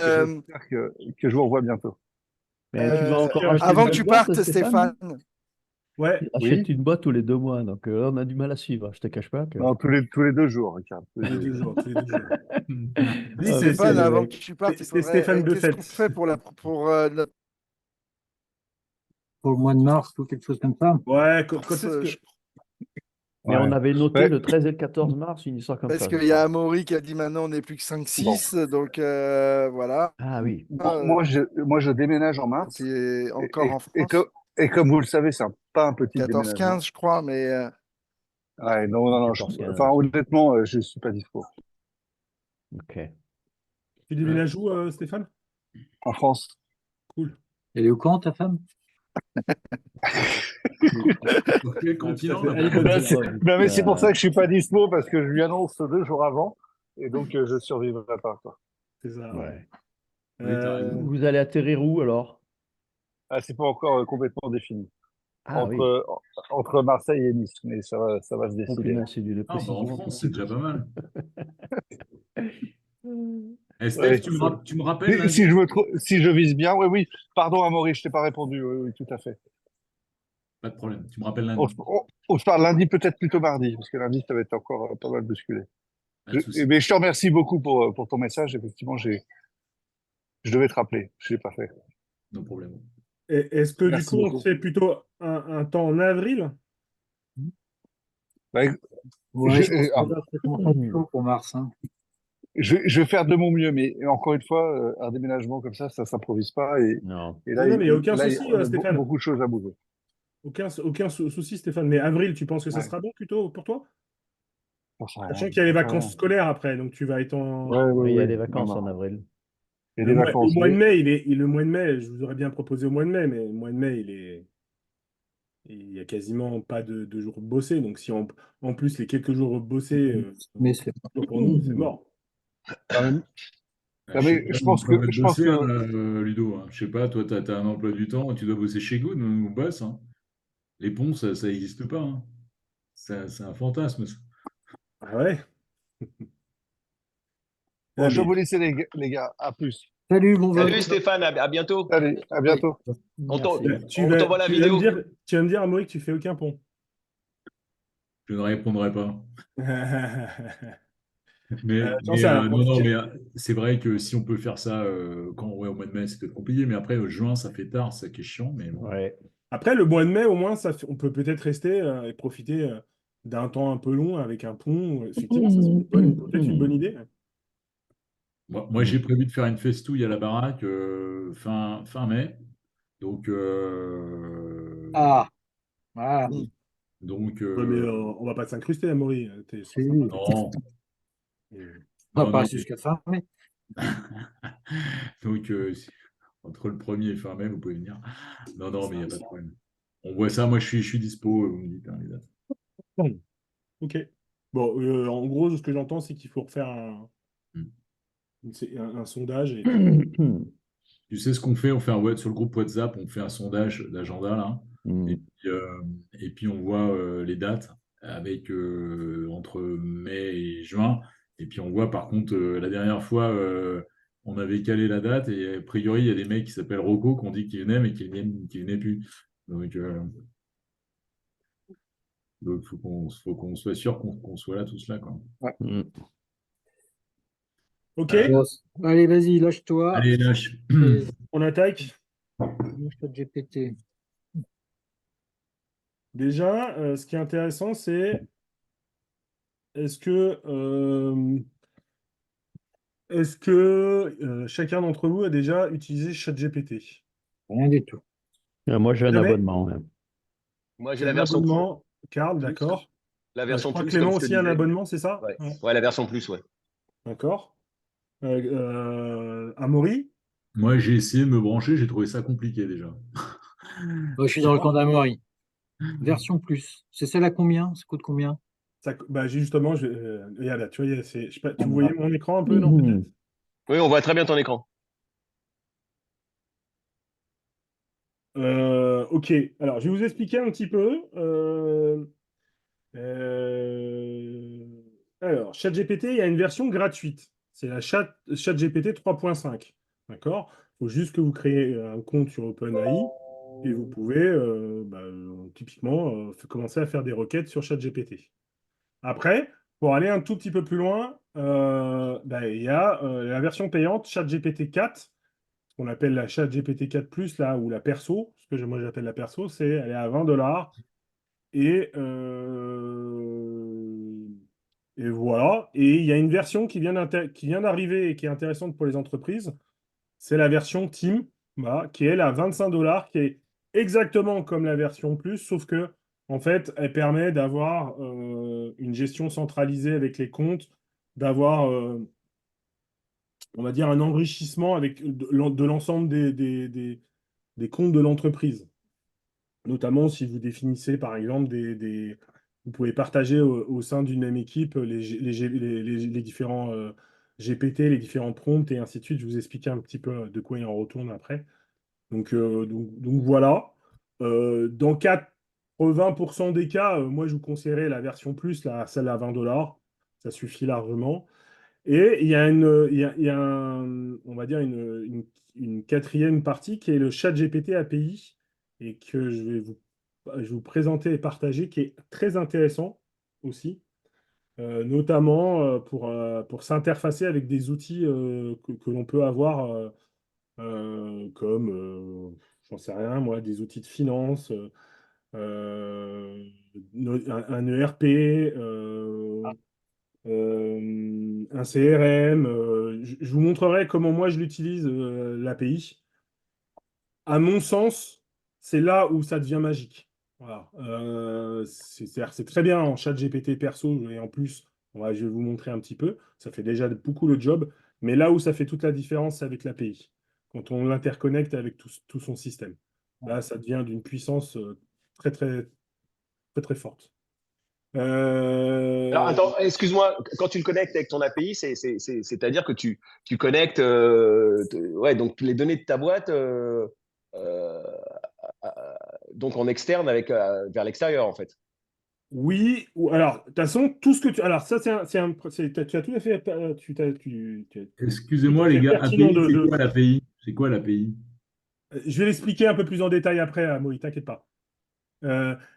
Euh, J'espère que je vous revois bientôt. Mais tu vas encore acheter Avant une que autre tu boîte, partes, Stéphane? Stéphane, Ouais, Achète Oui? une boîte tous les 2 mois, donc on a du mal à suivre. Je te cache pas que. Non, tous les 2 jours, Ricard. Tous les tous les deux deux jours. jours, tous les 2 jours. Dis, Ah, Stéphane, les avant que mecs. tu partes, il C'est faudrait. Stéphane Qu'est-ce Buffett. qu'on fait pour pour le mois de mars ou quelque chose comme ça. Ouais, quand est-ce ce- que. Mais on Ouais. avait noté Ouais. le 13 et le 14 mars, une histoire comme Parce ça, je qu'il y a crois. Amaury qui a dit maintenant on n'est plus que Bon. 5-6, donc voilà. Ah oui. Bon, moi, je déménage en Quand mars. il est Et, encore et, en et France, que- et comme vous le savez, c'est pas un petit 14-15, déménagement. je crois, mais Ouais, non, non, non. 14-15. Enfin, honnêtement, je suis pas dispo. Ok. Tu déménages où, Stéphane? En France. Cool. Elle est au camp, ta femme? Sur quel Ah, putain, continent, là, elle est par bonne Ben, contre? celle-là. ben, mais c'est pour ça Euh, que je suis pas dispo parce que je lui annonce 2 jours avant et donc je survivrai pas, quoi. C'est ça, ouais. ouais. Oui, t'as Euh, raison. Vous allez atterrir où alors? Ah, c'est pas encore complètement défini. Ah oui. Entre, entre Marseille et Nice, mais ça va se Oh décider. punaise, c'est d'une Ah, bah en précision. France, c'est déjà pas mal. Eh, Steph, Ouais. tu me rappelles Si je vise bien, oui, oui. Pardon, Amaury, je t'ai pas répondu. Oui, oui, tout à fait. Pas de problème, tu me rappelles On, lundi. se on se parle lundi, peut-être plutôt mardi, parce que lundi, ça va être encore pas mal bousculé. Pas de souci. Mais je te remercie beaucoup pour ton message. Effectivement, je devais te rappeler. Je l'ai pas fait. No problème. Est-ce que du Merci coup, on beaucoup. fait plutôt un temps en avril? Bah, Ouais, je, je pense que alors, là, c'est vraiment pas chaud pour mars. Hein. je vais faire de mon mieux, mais encore une fois, un déménagement comme ça s'improvise pas. Non. Et Non, là, non, mais il n'y a aucun là, souci, on a Stéphane. beaucoup de choses à bouger. Aucun souci, Stéphane. Mais avril, tu penses que ça Ouais, sera bon plutôt pour toi? j'en sais Sachant rien. qu'il y a les J'en sais vacances rien. scolaires après, donc tu vas être en. Ouais, Oui, il y a ouais, des ouais. Non, vacances en non. avril. Il y a des Le vacances, mois de mais mai, le mois de mai, je vous aurais bien proposé au mois de mai, mais le mois de mai, il y a quasiment pas de jours bossés. Donc si en plus les quelques jours bossés Mais c'est pour nous, c'est mort. quand même. Ah, Non, je sais mais pas, on va je pense bosser, hein, que, Ludo. Hein. Je sais pas, toi, tu as un emploi du temps, tu dois bosser chez Good, nous, on bosse. Hein. Les ponts, ça n'existe pas. Hein. C'est un fantasme, ça. Ah ouais? bon, Ah, je dois mais vous laisser les gars. À plus. Salut, bon vol. Salut Stéphane, à bientôt. Allez, à Oui. bientôt. Merci. On t'envoie la vidéo. tu vas me dire, Amaury, que tu fais aucun pont. Je ne répondrai pas. J'en sais rien. En Non, tout non, cas, mais c'est vrai que si on peut faire ça ouais, au mois de mai, c'est peut-être compliqué. Mais après, juin, ça fait tard, ça qui est chiant. Mais bon. Ouais. après, le mois de mai, au moins, on peut peut-être rester et profiter d'un temps un peu long avec un pont. Effectivement, ça serait peut-être une bonne idée. Moi, j'ai prévu de faire une festouille à la baraque fin mai. Donc, Ah, voilà. donc Ouais, mais on va pas s'incruster, Amaury. C'est Si. sympa. non, On va non, pas non. rester jusqu'à fin mai. Donc, entre le premier et fin mai, vous pouvez venir. Non, non, mais il n'y a pas de problème. On voit ça. Moi, je suis dispo. Vous me dites hein, les dates. Bon, ok. Bon, en gros, ce que j'entends, c'est qu'il faut refaire Hmm. un sondage. Tu sais ce qu'on fait? On fait sur le groupe WhatsApp, on fait un sondage d'agenda là. Mm. Et puis on voit les dates avec entre mai et juin. Et puis on voit par contre, la dernière fois, on avait calé la date et a priori, il y a des mecs qui s'appellent Rocco qui ont dit qu'ils venaient mais qui venaient plus. Donc faut qu'on soit sûr qu'on soit là tous là, quoi. Ouais. Mm. Ok, Bon, allez, vas-y, lâche-toi. Allez, lâche. Et on attaque. GPT. Déjà, ce qui est intéressant, c'est est-ce que, euh, chacun d'entre vous a déjà utilisé ChatGPT? Rien du tout. Moi, j'ai un Jamais? abonnement. Ouais. Moi, j'ai Tu as la un version abonnement, Karl, plus. d'accord. La Je version crois que plus, comme Clément je te aussi a un disais. abonnement, c'est ça? Ouais, Ouais. ouais, la version plus, ouais. D'accord. Amaury? Moi, j'ai essayé de me brancher, j'ai trouvé ça compliqué déjà. Moi, je suis dans le camp d'Amaury. Version plus. C'est celle à combien? Ça coûte combien? Bah, justement, regarde là, tu vois, je sais pas, tu voyais Ah, mon écran un peu, non, peut-être? Oui, on voit très bien ton écran. Ok, alors je vais vous expliquer un petit peu. Alors, ChatGPT, il y a une version gratuite. C'est la ChatGPT 3.5. D'accord? Il faut juste que vous créez un compte sur OpenAI et vous pouvez typiquement commencer à faire des requêtes sur ChatGPT. Après, pour aller un tout petit peu plus loin, il y a la version payante ChatGPT 4, ce qu'on appelle la ChatGPT 4 Plus, là, ou la perso, moi j'appelle la perso, elle est à 20 $. Et, et voilà. Et il y a une version qui vient d'arriver et qui est intéressante pour les entreprises. C'est la version Team, voilà, qui est elle à 25 $, qui est exactement comme la version Plus, sauf que en fait, elle permet d'avoir une gestion centralisée avec les comptes, d'avoir, on va dire, un enrichissement avec de l'ensemble des comptes de l'entreprise. Notamment si vous définissez, par exemple, vous pouvez partager au sein d'une même équipe les différents GPT, les différents prompts et ainsi de suite. Je vous expliquer un petit peu de quoi il en retourne après. Donc voilà. Dans 80% des cas, moi je vous conseillerais la version plus, celle à 20 $. Ça suffit largement. Et il y a on va dire une quatrième partie qui est le chat GPT API et que je vais vous présenter et partager, qui est très intéressant aussi, notamment pour s'interfacer avec des outils que l'on peut avoir comme, j'en sais rien, moi, des outils de finance, un ERP, un CRM. Je vous montrerai comment moi je l'utilise, l'API. À mon sens, c'est là où ça devient magique. Voilà. C'est-à-dire, c'est très bien en chat GPT perso, et en plus, je vais vous montrer un petit peu. Ça fait déjà beaucoup le job. Mais là où ça fait toute la différence, c'est avec l'API. Quand on l'interconnecte avec tout son système. Là, ça devient d'une puissance très, très, très, très forte. Alors, attends, excuse-moi, quand tu le connectes avec ton API, c'est-à-dire que tu connectes ouais, donc les données de ta boîte euh, donc en externe vers l'extérieur, en fait. Oui, alors, de toute façon, tout ce que tu. Alors, ça, tu as tout à fait, tout à Excusez-moi, les fait gars, pertinent API, c'est quoi l'API? C'est quoi l'API? Je vais l'expliquer un peu plus en détail après, Amaury, t'inquiète pas.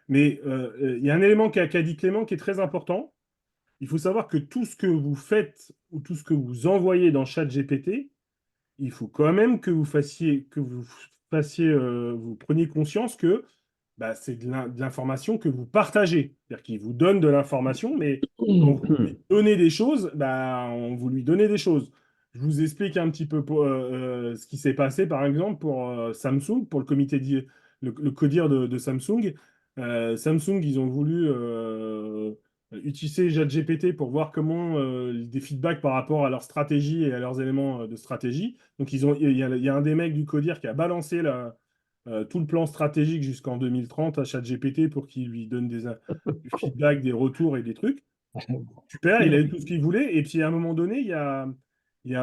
Mais il y a un élément qu'a dit Clément qui est très important. Il faut savoir que tout ce que vous faites ou tout ce que vous envoyez dans ChatGPT, il faut quand même vous preniez conscience que c'est de l'information que vous partagez. C'est-à-dire qu'il vous donne de l'information, mais quand vous lui donnez des choses, vous lui donnez des choses. Je vous explique un petit peu ce qui s'est passé, par exemple, pour Samsung, pour le le codir de Samsung. Samsung, ils ont voulu utiliser ChatGPT pour voir comment des feedbacks par rapport à leur stratégie et à leurs éléments de stratégie. Donc, il y a un des mecs du codir qui a balancé tout le plan stratégique jusqu'en 2030 à ChatGPT pour qu'il lui donne du feedback, des retours et des trucs. Super, il a eu tout ce qu'il voulait. Et puis à un moment donné, il y a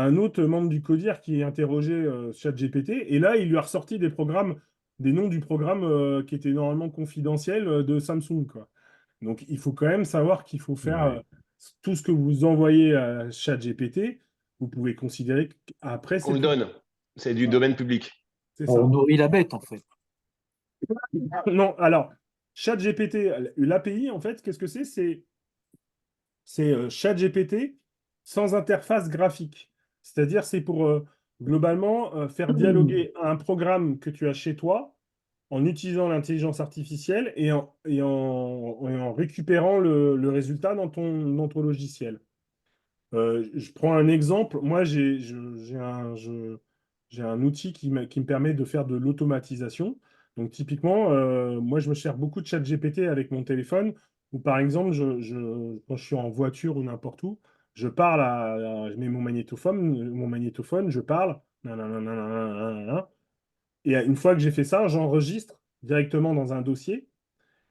un autre membre du CODIR qui a interrogé ChatGPT. Et là, il lui a ressorti des noms du programme qui étaient normalement confidentiels de Samsung, quoi. Donc il faut quand même savoir qu'il faut faire Ouais. tout ce que vous envoyez à ChatGPT. Vous pouvez considérer qu'après, Qu'on c'est le tout. donne. C'est du Voilà, domaine public. c'est On ça. nourrit la bête, en fait. Non, alors, ChatGPT, l'API, en fait, qu'est-ce que c'est? C'est ChatGPT sans interface graphique. C'est-à-dire, c'est pour globalement faire dialoguer un programme que tu as chez toi en utilisant l'intelligence artificielle et en récupérant le résultat dans ton logiciel. Je prends un exemple. Moi, j'ai un outil qui me permet de faire de l'automatisation. Donc, typiquement, moi, je me sers beaucoup de ChatGPT avec mon téléphone. Ou par exemple, quand je suis en voiture ou n'importe où, je mets mon magnétophone, je parle. Nanana, nanana. Et une fois que j'ai fait ça, j'enregistre directement dans un dossier.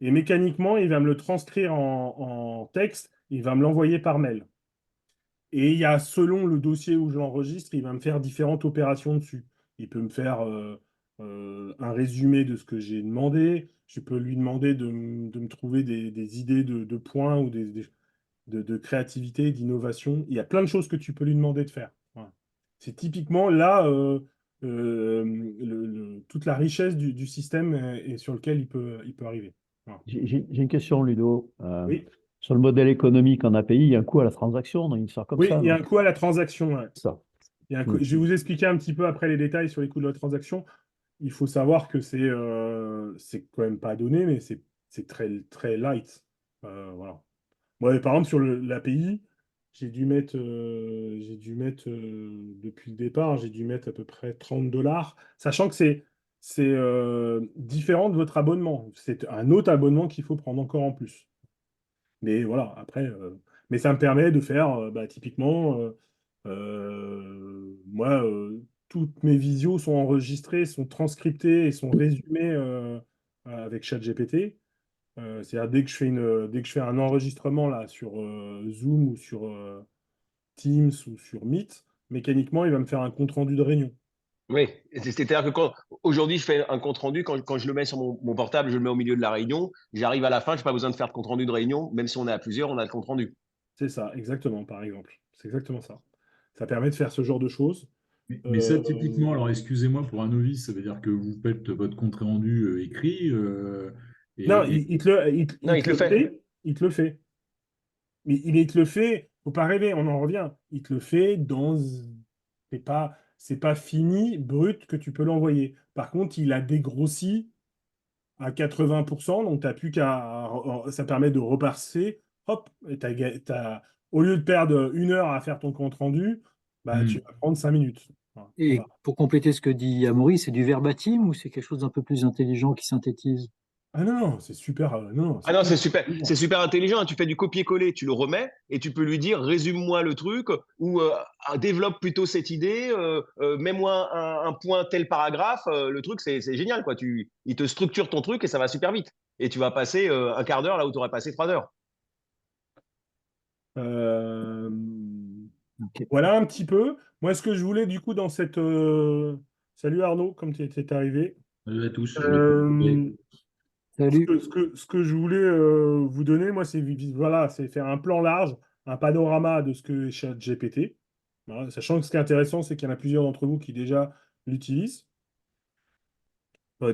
Et mécaniquement, il va me le transcrire en texte. Il va me l'envoyer par mail. Et il y a, selon le dossier où je l'enregistre, il va me faire différentes opérations dessus. Il peut me faire un résumé de ce que j'ai demandé. Je peux lui demander de me trouver des idées de points ou de créativité, d'innovation. Il y a plein de choses que tu peux lui demander de faire. Voilà. C'est typiquement là toute la richesse du système et sur lequel il peut arriver. Voilà. J'ai une question, Ludo. Oui. Sur le modèle économique en API, il y a un coût à la transaction, non? Une histoire comme Oui, ça, il y a non? un coût à la transaction. Ouais. Ça. Il y a un coût- Je vais vous expliquer un petit peu après les détails sur les coûts de la transaction. Il faut savoir que c'est quand même pas donné, mais c'est très, très light. Voilà. Moi, par exemple, sur l'API, depuis le départ, j'ai dû mettre à peu près 30 $, sachant que c'est différent de votre abonnement. C'est un autre abonnement qu'il faut prendre encore en plus. Mais voilà, après, mais ça me permet de faire, typiquement, moi, toutes mes visios sont enregistrées, sont transcriptées et sont résumées avec ChatGPT. C'est-à-dire dès que je fais un enregistrement là sur Zoom ou sur Teams ou sur Meet, mécaniquement, il va me faire un compte-rendu de réunion. Oui, c'est-à-dire que aujourd'hui je fais un compte rendu, quand je le mets sur mon portable, je le mets au milieu de la réunion, j'arrive à la fin, je n'ai pas besoin de faire de compte rendu de réunion, même si on est à plusieurs, on a le compte rendu. C'est ça, exactement, par exemple. C'est exactement ça. Ça permet de faire ce genre de choses. Mais ça, typiquement, alors excusez-moi pour un novice, ça veut dire que vous faites votre compte rendu écrit Non, et Non, il te le fait. Il te le fait. Mais il te le fait, faut pas rêver, on en revient. Il te le fait c'est pas fini, brut, que tu peux l'envoyer. Par contre, il a dégrossi à 80%, donc t'as plus ça permet de repasser, hop, et au lieu de perdre 1 heure à faire ton compte rendu, bah, tu Hmm. vas prendre 5 minutes. Et Voilà. pour compléter ce que dit Amaury, c'est du verbatim ou c'est quelque chose d'un peu plus intelligent qui synthétise? Ah non, non, c'est super. Non, Ah c'est non, hyper c'est intelligent. super intelligent, hein. Tu fais du copier-coller, tu le remets et tu peux lui dire résume-moi le truc ou développe plutôt cette idée, mets-moi un point tel paragraphe. Le truc, c'est génial, quoi. Il te structure ton truc et ça va super vite. Et tu vas passer un quart d'heure là où tu aurais passé 3 heures. Euh, Ok. Voilà un petit peu. Moi, ce que je voulais, du coup, dans cette. Salut Arnaud, comme tu étais arrivé. Salut à tous. Euh, Salut. ce que je voulais vous donner, moi, voilà, c'est faire un plan large, un panorama de ce que est ChatGPT. Voilà, sachant que ce qui est intéressant, c'est qu'il y en a plusieurs d'entre vous qui déjà l'utilisent.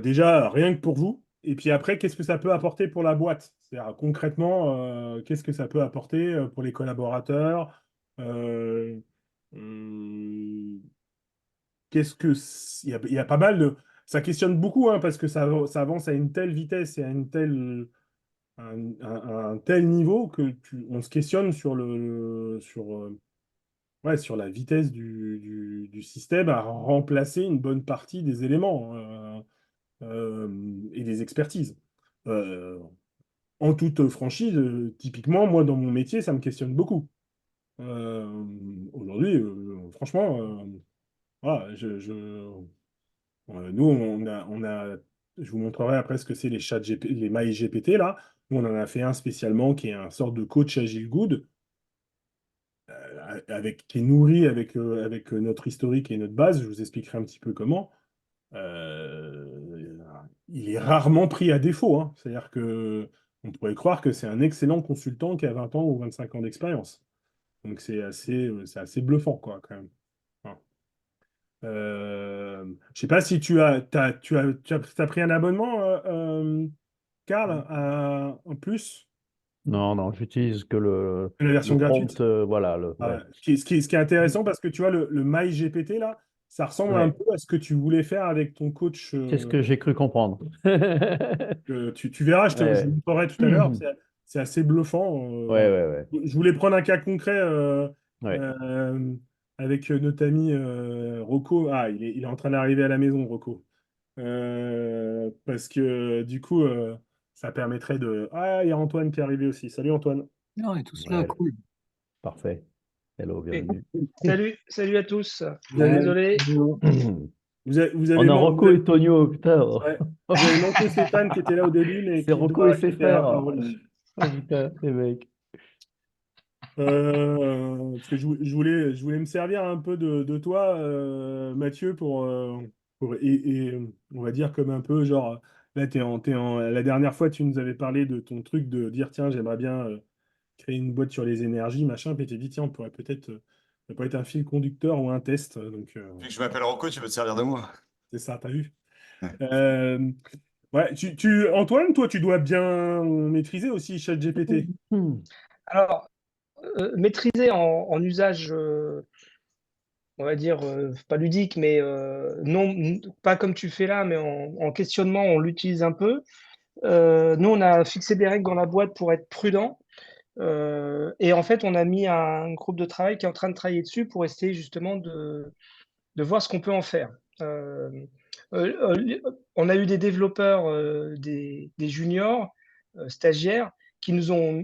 Déjà, rien que pour vous. Et puis après, qu'est-ce que ça peut apporter pour la boîte? C'est-à-dire concrètement, qu'est-ce que ça peut apporter pour les collaborateurs? Euh, hum, il y a pas mal de. Ça questionne beaucoup, hein, parce que ça avance à une telle vitesse et à un tel niveau que on se questionne sur la vitesse du système à remplacer une bonne partie des éléments et des expertises. Euh, En toute franchise, typiquement, moi, dans mon métier, ça me questionne beaucoup. Aujourd'hui, franchement, voilà, nous, je vous montrerai après ce que c'est les MyGPT, là. Nous, on en a fait un spécialement qui est un sorte de coach Agile Good, qui est nourri avec notre historique et notre base. Je vous expliquerai un petit peu comment. Euh, il est rarement pris à défaut, hein. C'est-à-dire que on pourrait croire que c'est un excellent consultant qui a 20 ans ou 25 ans d'expérience. Donc c'est assez bluffant, quoi, quand même. Hein. Je sais pas si t'as pris un abonnement, Karl, en plus, Non, non, j'utilise que la le version gratuite. prompt, voilà, Ouais. ouais. Ce qui est intéressant, parce que tu vois, le MyGPT, là, ça ressemble un Ouais, peu à ce que tu voulais faire avec ton coach. c'est ce que j'ai cru comprendre. Tu verras, je vous Ouais, montrerai tout à l'heure, ouais. c'est assez bluffant. Ouais, Voilà. ouais, ouais. Je voulais prendre un cas concret Ouais. euh, avec notre ami Rocco. Ah, il est en train d'arriver à la maison, Rocco. Parce que du coup, ça permettrait de. Ah, il y a Antoine qui est arrivé aussi. Salut Antoine. Non, et tout cela, Ouais, cool. parfait. Hello, Et bienvenue. salut à tous. Salut. Désolé. Vous On avez, a man- Rocco et Tonio, putain. ouais, vous avez manqué Stéphane qui était là au début, mais C'est qui Rocco doit et ses quitter frères. un rôle. Oh putain, les mecs. Parce que je voulais me servir un peu de toi, Mathieu, et on va dire comme un peu, genre, là, la dernière fois, tu nous avais parlé de ton truc de dire, tiens, j'aimerais bien créer une boîte sur les énergies, machin, puis tu dit, tiens, on pourrait peut-être Ça peut être un fil conducteur ou un test. Donc, Vu que je m'appelle Rocco, tu peux te servir de moi. c'est ça, t'as vu? Ouais. Ouais, Antoine, toi, tu dois bien maîtriser aussi ChatGPT. Alors, maîtriser en usage, on va dire, pas ludique, mais non, pas comme tu fais là, mais en questionnement, on l'utilise un peu. Nous, on a fixé des règles dans la boîte pour être prudent. Et en fait, on a mis un groupe de travail qui est en train de travailler dessus pour essayer justement de voir ce qu'on peut en faire. On a eu des développeurs, des juniors, stagiaires, qui nous ont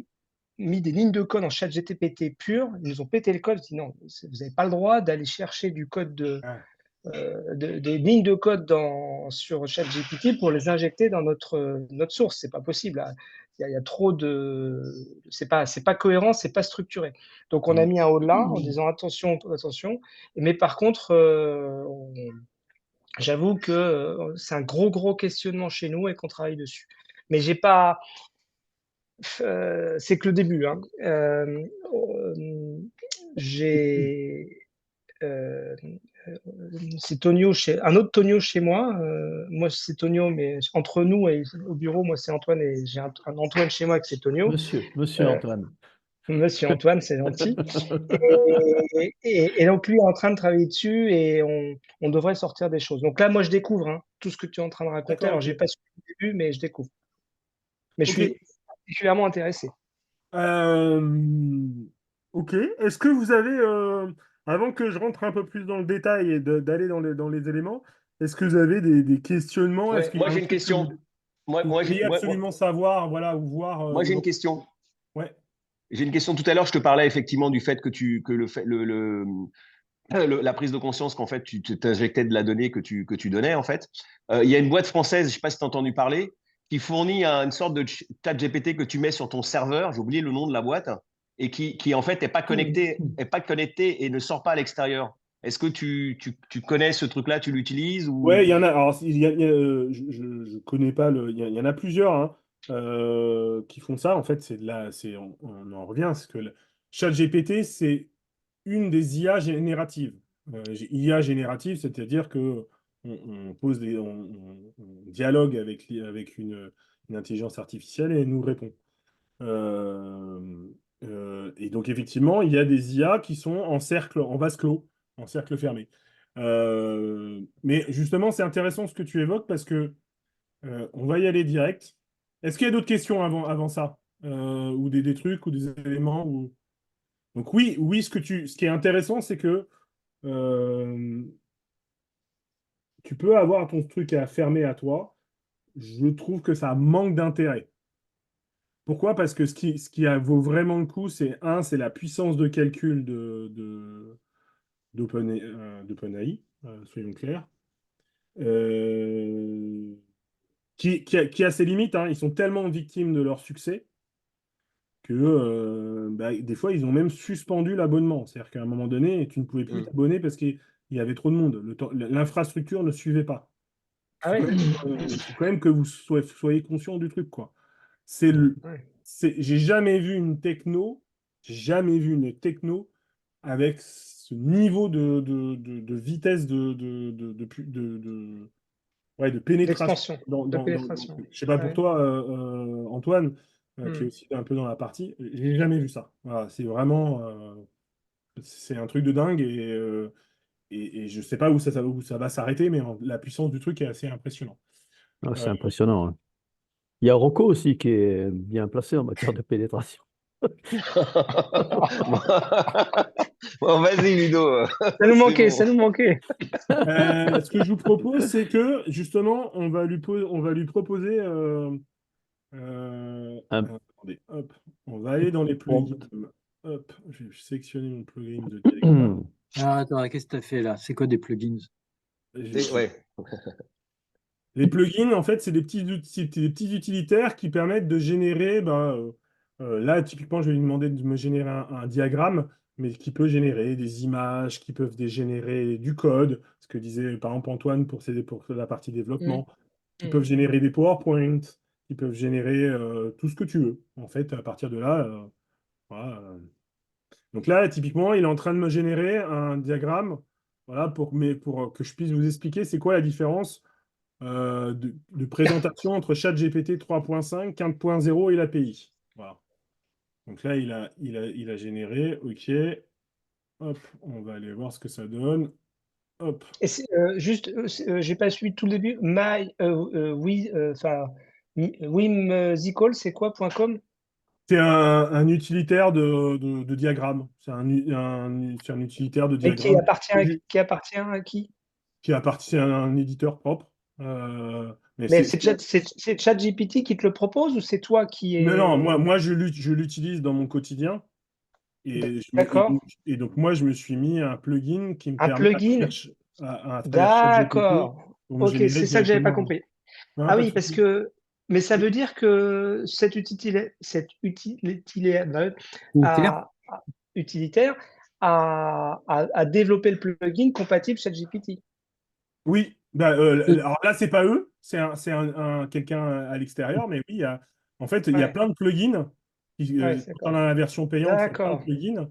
mis des lignes de code en ChatGPT pur. Ils nous ont pété le code. Ils ont dit non, vous n'avez pas le droit d'aller chercher du code des lignes de code sur ChatGPT pour les injecter dans notre source. C'est pas possible. Là. Il y a trop de. C'est pas cohérent, c'est pas structuré. Donc on a mis un haut là en disant attention, attention. Mais par contre, j'avoue que c'est un gros questionnement chez nous et qu'on travaille dessus. Mais j'ai pas. C'est que le début. Hein. J'ai. C'est Tonio un autre Tonio chez moi. Moi, c'est Tonio, mais entre nous et au bureau, moi, c'est Antoine et j'ai un Antoine chez moi que c'est Tonio. Monsieur Antoine. Monsieur Antoine, c'est gentil. Et donc, lui est en train de travailler dessus et on devrait sortir des choses. Donc là, moi, je découvre tout ce que tu es en train de raconter. D'accord, Alors, ok. j'ai pas su au début, mais je découvre. Mais je Ok. suis particulièrement intéressé. Ok. Est-ce que vous avez, avant que je rentre un peu plus dans le détail et d'aller dans les éléments, est-ce que vous avez des questionnements? Est-ce Ouais, qu'il y moi, a j'ai un une truc que question. Moi, vous moi, j'ai voudriez absolument savoir, voilà, ou voir moi, j'ai une question. Ouais. J'ai une question. Tout à l'heure, je te parlais effectivement du fait que la prise de conscience qu'en fait, tu t'injectais de la donnée que tu donnais, en fait. Il y a une boîte française, je ne sais pas si tu as entendu parler, qui fournit une sorte de chat GPT que tu mets sur ton serveur, j'ai oublié le nom de la boîte, et qui en fait est pas connecté et ne sort pas à l'extérieur. Est-ce que tu connais ce truc-là, tu l'utilises Ouais, ou... il y en a. Alors, je connais pas il y en a plusieurs hein, qui font ça. En fait, on en revient. C'est que le ChatGPT, c'est une des IA génératives. IA générative, c'est-à-dire que on pose on dialogue avec une intelligence artificielle et elle nous répond. Euh, et donc, effectivement, il y a des IA qui sont en cercle, en vase clos, en cercle fermé. Mais justement, c'est intéressant ce que tu évoques parce que on va y aller direct. Est-ce qu'il y a d'autres questions avant ça? Ou des trucs ou des éléments Donc oui, ce qui est intéressant, c'est que euh, tu peux avoir ton truc à fermer à toi. Je trouve que ça manque d'intérêt. Pourquoi? Parce que vaut vraiment le coup, c'est la puissance de calcul d'OpenAI, soyons clairs, euh, qui a ses limites, hein. Ils sont tellement victimes de leur succès que des fois, ils ont même suspendu l'abonnement. C'est-à-dire qu'à un moment donné, tu ne pouvais plus Hmm. t'abonner parce qu'il y avait trop de monde. L'infrastructure ne suivait pas. Ah oui. Il faut quand même que vous soyez conscient du truc, quoi. C'est le, Ouais. j'ai jamais vu une techno avec ce niveau de vitesse ouais, de pénétration L'expansion, de dans le pénétration. truc. Je sais pas pour Ouais. toi, Antoine, qui est Hmm. aussi un peu dans la partie, j'ai jamais vu ça. Voilà, c'est vraiment, c'est un truc de dingue et je sais pas où ça va s'arrêter, mais la puissance du truc est assez impressionnante. Ah, c'est impressionnant. Hein. Il y a Rocco aussi qui est bien placé en matière de pénétration. Bon, vas-y, Ludo. Ça nous C'est manquait, bon. ça nous manquait. Ce que je vous propose, c'est que justement, on va lui proposer. Un Attendez, hop, on va aller dans les plugins. prompt. Hop, je vais sélectionner mon plugin de directeur. Ah, attends, qu'est-ce que tu as fait là? C'est quoi des plugins? Ouais. Les plugins, en fait, c'est des petits outils, des petits utilitaires qui permettent de générer. Là, typiquement, je vais lui demander de me générer un diagramme, mais qui peut générer des images, qui peuvent générer du code, ce que disait par exemple Antoine pour la partie Hmm. développement, qui peuvent Hmm. générer des PowerPoint, qui peuvent générer tout ce que tu veux. En fait, à partir de là, voilà, Donc là, typiquement, il est en train de me générer un diagramme, voilà, pour que je puisse vous expliquer c'est quoi la différence de présentation entre ChatGPT 3.5, 4.0 et l'API. Voilà. Donc là, il a généré. OK. Hop, on va aller voir ce que ça donne. Hop. Et juste, j'ai pas suivi tout le début. Whimsical, c'est quoi, .com? C'est un utilitaire de diagramme. C'est un utilitaire de Et diagramme qui appartient à qui? qui appartient à un éditeur propre. Mais Mais c'est ChatGPT qui te le propose ou c'est toi qui mais non, est. moi je l'utilise dans mon quotidien. D'accord. Et donc, moi, je me suis mis un plugin qui me Un permet plugin? à travers ChatGPT, D'accord. pour me Ok, générer c'est ça que j'avais pas directement. compris. Non, Ah pas de oui, parce souci. que. Mais ça veut dire que cet utilitaire Utilitaire. utilitaire a développé le plugin compatible ChatGPT. Oui, bah, Et- alors là, c'est pas eux, c'est quelqu'un à l'extérieur, mais oui, en fait, il y a Ouais, plein de plugins. ouais, Quand on d'accord. a la version payante, il y a plein de D'accord. plugins.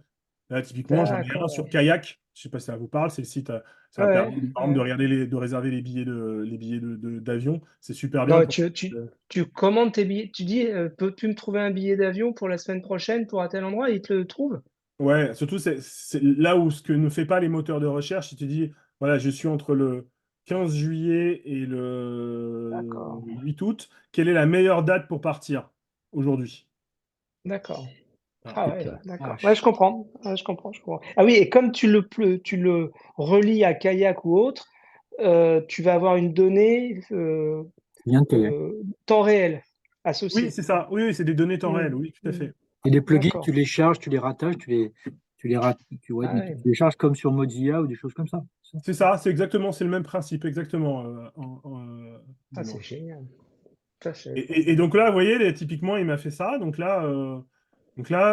Là, typiquement, j'en ai un D'accord. sur Kayak. Je sais pas si ça vous parle, c'est le site. Ça Ouais, permet, par exemple, ouais. de réserver les billets d'avion. C'est super bien Non, pour. tu commandes tes billets. Tu dis, peux-tu me trouver un billet d'avion pour la semaine prochaine pour un tel endroit? Et il te le trouve? Ouais, surtout, c'est là où ce que ne fait pas les moteurs de recherche, si tu dis, voilà, je suis entre le 15 juillet et le D'accord. 8 août, quelle est la meilleure date pour partir aujourd'hui? D'accord. Voilà. Ah ouais, Putain. d'accord. Ouais, Vache. je comprends. Ouais, je comprends, je comprends. Ah oui, et comme tu le relis à Kayak ou autre, tu vas avoir une donnée Bien Kayak. temps réel Oui, associée. c'est ça. Oui, oui, c'est des données temps réel. Hmm, Oui, tout à hmm. fait. Et les plugins, D'accord. tu les charges, tu les rattaches, Ah mais tu ouais. les charges comme sur Mozilla ou des choses comme ça. C'est ça, c'est le même principe, exactement. Ah, c'est Benoît. génial. Ça, Et donc là, vous voyez, typiquement, il m'a fait ça. Donc là,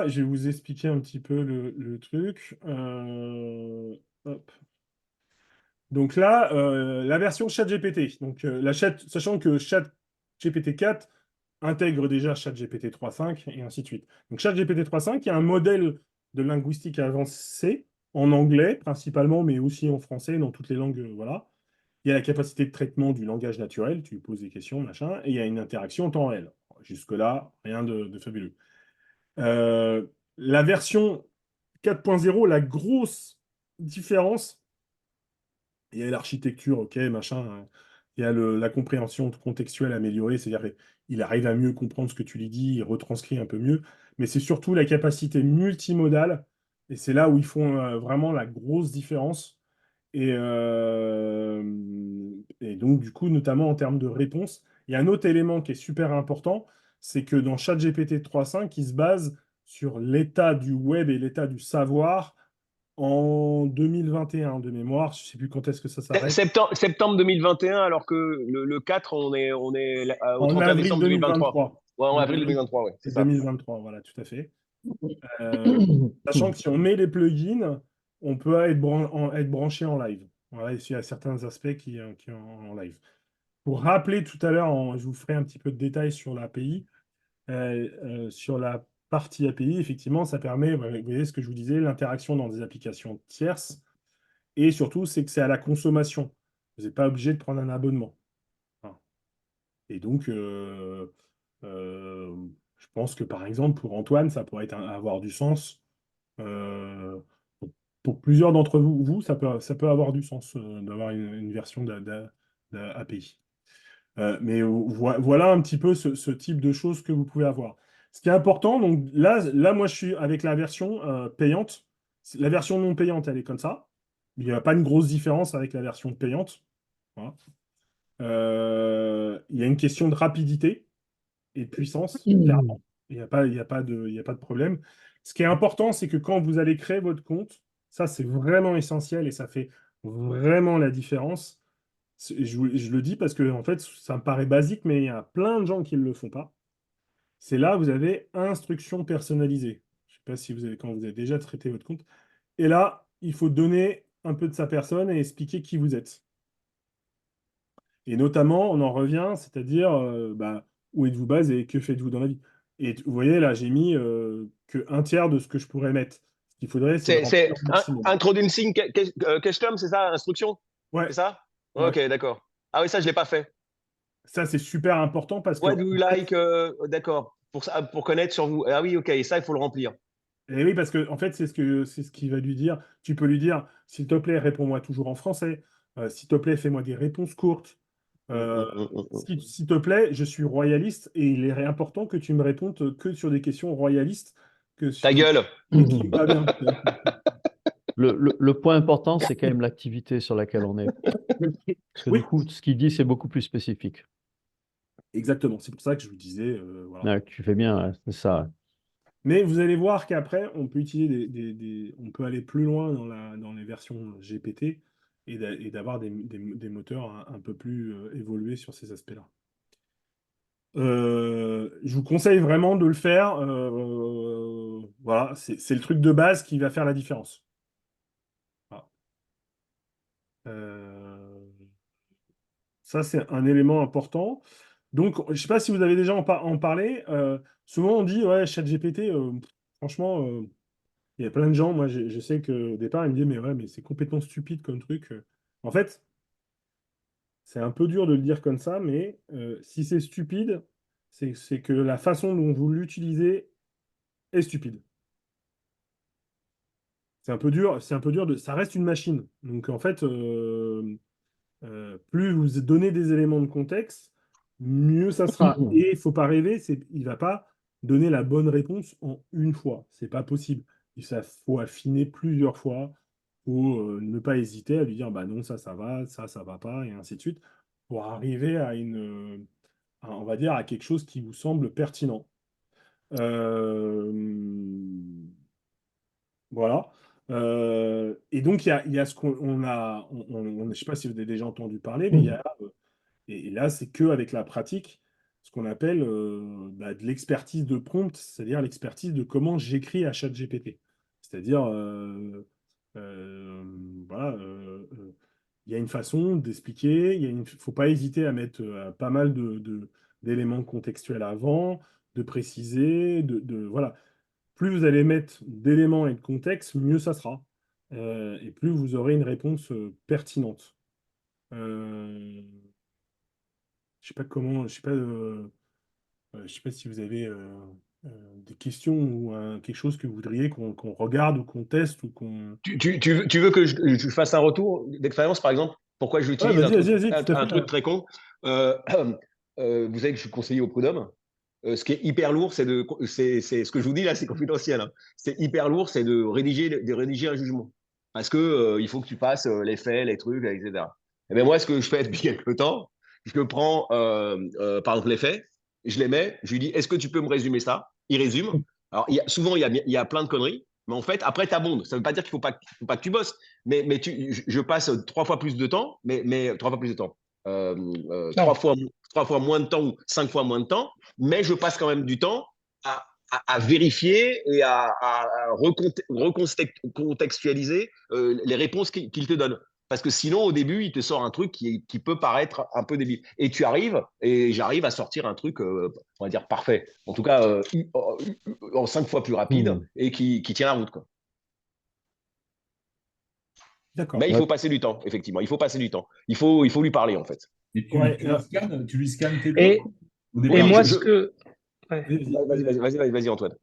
je vais vous expliquer un petit peu le truc. Hop. Donc là, la version ChatGPT. Donc, sachant que ChatGPT 4 intègre déjà ChatGPT 3.5 et ainsi de suite. Donc ChatGPT 3.5, il y a un modèle de linguistique avancée en anglais principalement, mais aussi en français, dans toutes les langues, voilà. Il y a la capacité de traitement du langage naturel, tu lui poses des questions, machin, et il y a une interaction en temps réel. Jusque-là, rien de fabuleux. Euh, la version 4.0, la grosse différence, il y a l'architecture, ok, machin, hein. Il y a la compréhension contextuelle améliorée, c'est-à-dire qu'il arrive à mieux comprendre ce que tu lui dis, il retranscrit un peu mieux, mais c'est surtout la capacité multimodale, et c'est là où ils font vraiment la grosse différence. Et donc, du coup, notamment en termes de réponse, il y a un autre élément qui est super important, c'est que dans ChatGPT 3.5, il se base sur l'état du web et l'état du savoir en 2021 de mémoire. Je ne sais plus quand est-ce que ça s'arrête. Septembre 2021, alors que le 4, on est au En 31 avril décembre 2023. 2023. Ouais, en En avril avril 2023, ouais, c'est ça. 2023, voilà, tout à fait. Euh, Sachant que si on met les plugins, on peut être branché en live. Voilà, il y a certains aspects qui sont en live. Pour rappeler tout à l'heure, je vous ferai un petit peu de détails sur l'API. Sur la partie API, effectivement, ça permet, vous voyez ce que je vous disais, l'interaction dans des applications tierces. Et surtout, c'est que c'est à la consommation. Vous n'êtes pas obligé de prendre un abonnement. Voilà. Et donc, euh, je pense que par exemple, pour Antoine, ça pourrait avoir du sens. Euh, pour, pour plusieurs d'entre vous, ça peut avoir du sens d'avoir une version d'API. Mais voilà un petit peu ce type de choses que vous pouvez avoir. Ce qui est important, donc là moi, je suis avec la version payante. La version non payante, elle est comme ça. Il n'y a pas une grosse différence avec la version payante. Voilà. Il y a une question de rapidité et de puissance, clairement. Il y a pas de problème. Ce qui est important, c'est que quand vous allez créer votre compte, ça, c'est vraiment essentiel et ça fait vraiment la différence. Je le dis parce que, en fait, ça me paraît basique, mais il y a plein de gens qui ne le font pas. C'est là où vous avez instruction personnalisée. Je ne sais pas si quand vous avez déjà traité votre compte. Et là, il faut donner un peu de sa personne et expliquer qui vous êtes. Et notamment, on en revient, c'est-à-dire bah, où êtes-vous basé et que faites-vous dans la vie. Et vous voyez, là, j'ai mis que un tiers de ce que je pourrais mettre. qu'il faudrait, c'est C'est remplir au maximum. introducing custom, c'est ça, instruction? Ouais. C'est ça? Ouais. Ok, d'accord. Ah oui, ça, je l'ai pas fait. Ça, c'est super important parce que. What do you like? D'accord. Pour connaître sur vous. Ah oui, ok, et ça, il faut le remplir. Et oui, parce que en fait, c'est ce qu'il va lui dire. Tu peux lui dire, s'il te plaît, réponds-moi toujours en français. S'il te plaît, fais-moi des réponses courtes. S'il te plaît, je suis royaliste et il est important que tu me répondes que sur des questions royalistes. Ta gueule. Pas bien. Le point important, c'est quand même l'activité sur laquelle on est. Parce que Oui. du coup, ce qu'il dit, c'est beaucoup plus spécifique. Exactement. C'est pour ça que je vous disais, voilà. Ouais, tu fais bien, c'est ça. Mais vous allez voir qu'après, on peut utiliser on peut aller plus loin dans les versions GPT et d'avoir des moteurs un peu plus évolués sur ces aspects-là. Je vous conseille vraiment de le faire. Voilà, c'est le truc de base qui va faire la différence. Voilà. Ça, c'est un élément important. Donc, je ne sais pas si vous avez déjà en parlé. Souvent, on dit, ouais, ChatGPT, franchement, il y a plein de gens. Moi, je sais qu'au départ, ils me disaient, mais ouais, mais c'est complètement stupide comme truc. En fait, c'est un peu dur de le dire comme ça, mais si c'est stupide, c'est que la façon dont vous l'utilisez est stupide. C'est un peu dur, ça reste une machine. Donc, en fait, plus vous donnez des éléments de contexte, mieux ça sera. Et il ne faut pas rêver, il ne va pas donner la bonne réponse en une fois. C'est pas possible. Il faut affiner plusieurs fois. Il faut ne pas hésiter à lui dire bah non, ça va, ça va pas, et ainsi de suite, pour arriver on va dire, à quelque chose qui vous semble pertinent. Voilà. Et donc, il y a ce qu'on a, je ne sais pas si vous avez déjà entendu parler, mais il y a, et là, c'est qu'avec la pratique, ce qu'on appelle de l'expertise de prompt, c'est-à-dire l'expertise de comment j'écris à ChatGPT. C'est-à-dire, voilà, il y a une façon d'expliquer, il ne faut pas hésiter à mettre pas mal d'éléments contextuels avant, de préciser, voilà. Plus vous allez mettre d'éléments et de contexte, mieux ça sera. Et plus vous aurez une réponse pertinente. Je sais pas comment, je sais pas si vous avez des questions ou quelque chose que vous voudriez qu'on regarde ou qu'on teste ou qu'on. Tu veux que je fasse un retour d'expérience, par exemple? Pourquoi je l'utilise? Vas-y, tout à un fait. truc très con. Vous savez que je suis conseiller au prud'homme. Ce qui est hyper lourd, c'est ce que je vous dis là, c'est confidentiel, hein. C'est hyper lourd, c'est de rédiger un jugement. Parce que il faut que tu passes les faits, les trucs, etc. Et bien moi, ce que je fais depuis quelques temps, je prends par exemple les faits, je les mets, je lui dis, est-ce que tu peux me résumer ça? Il résume. Alors souvent, il y a plein de conneries, mais en fait, après, tu abondes. Ça ne veut pas dire qu'il faut pas que tu bosses, mais je passe 3 fois plus de temps, mais 3 fois plus de temps. 3 fois moins de temps ou 5 fois moins de temps, mais je passe quand même du temps à vérifier et à recontextualiser les réponses qu'il te donne. Parce que sinon, au début, il te sort un truc qui peut paraître un peu débile. Et j'arrive à sortir un truc, on va dire, parfait. En tout cas, en 5 fois plus rapide et qui tient la route, quoi. D'accord. Mais il faut passer du temps, effectivement. Il faut passer du temps. Il faut lui parler, en fait. Et tu lui scannes tes Et, doigts au et départ. moi, ce que. Ouais. Vas-y, Antoine.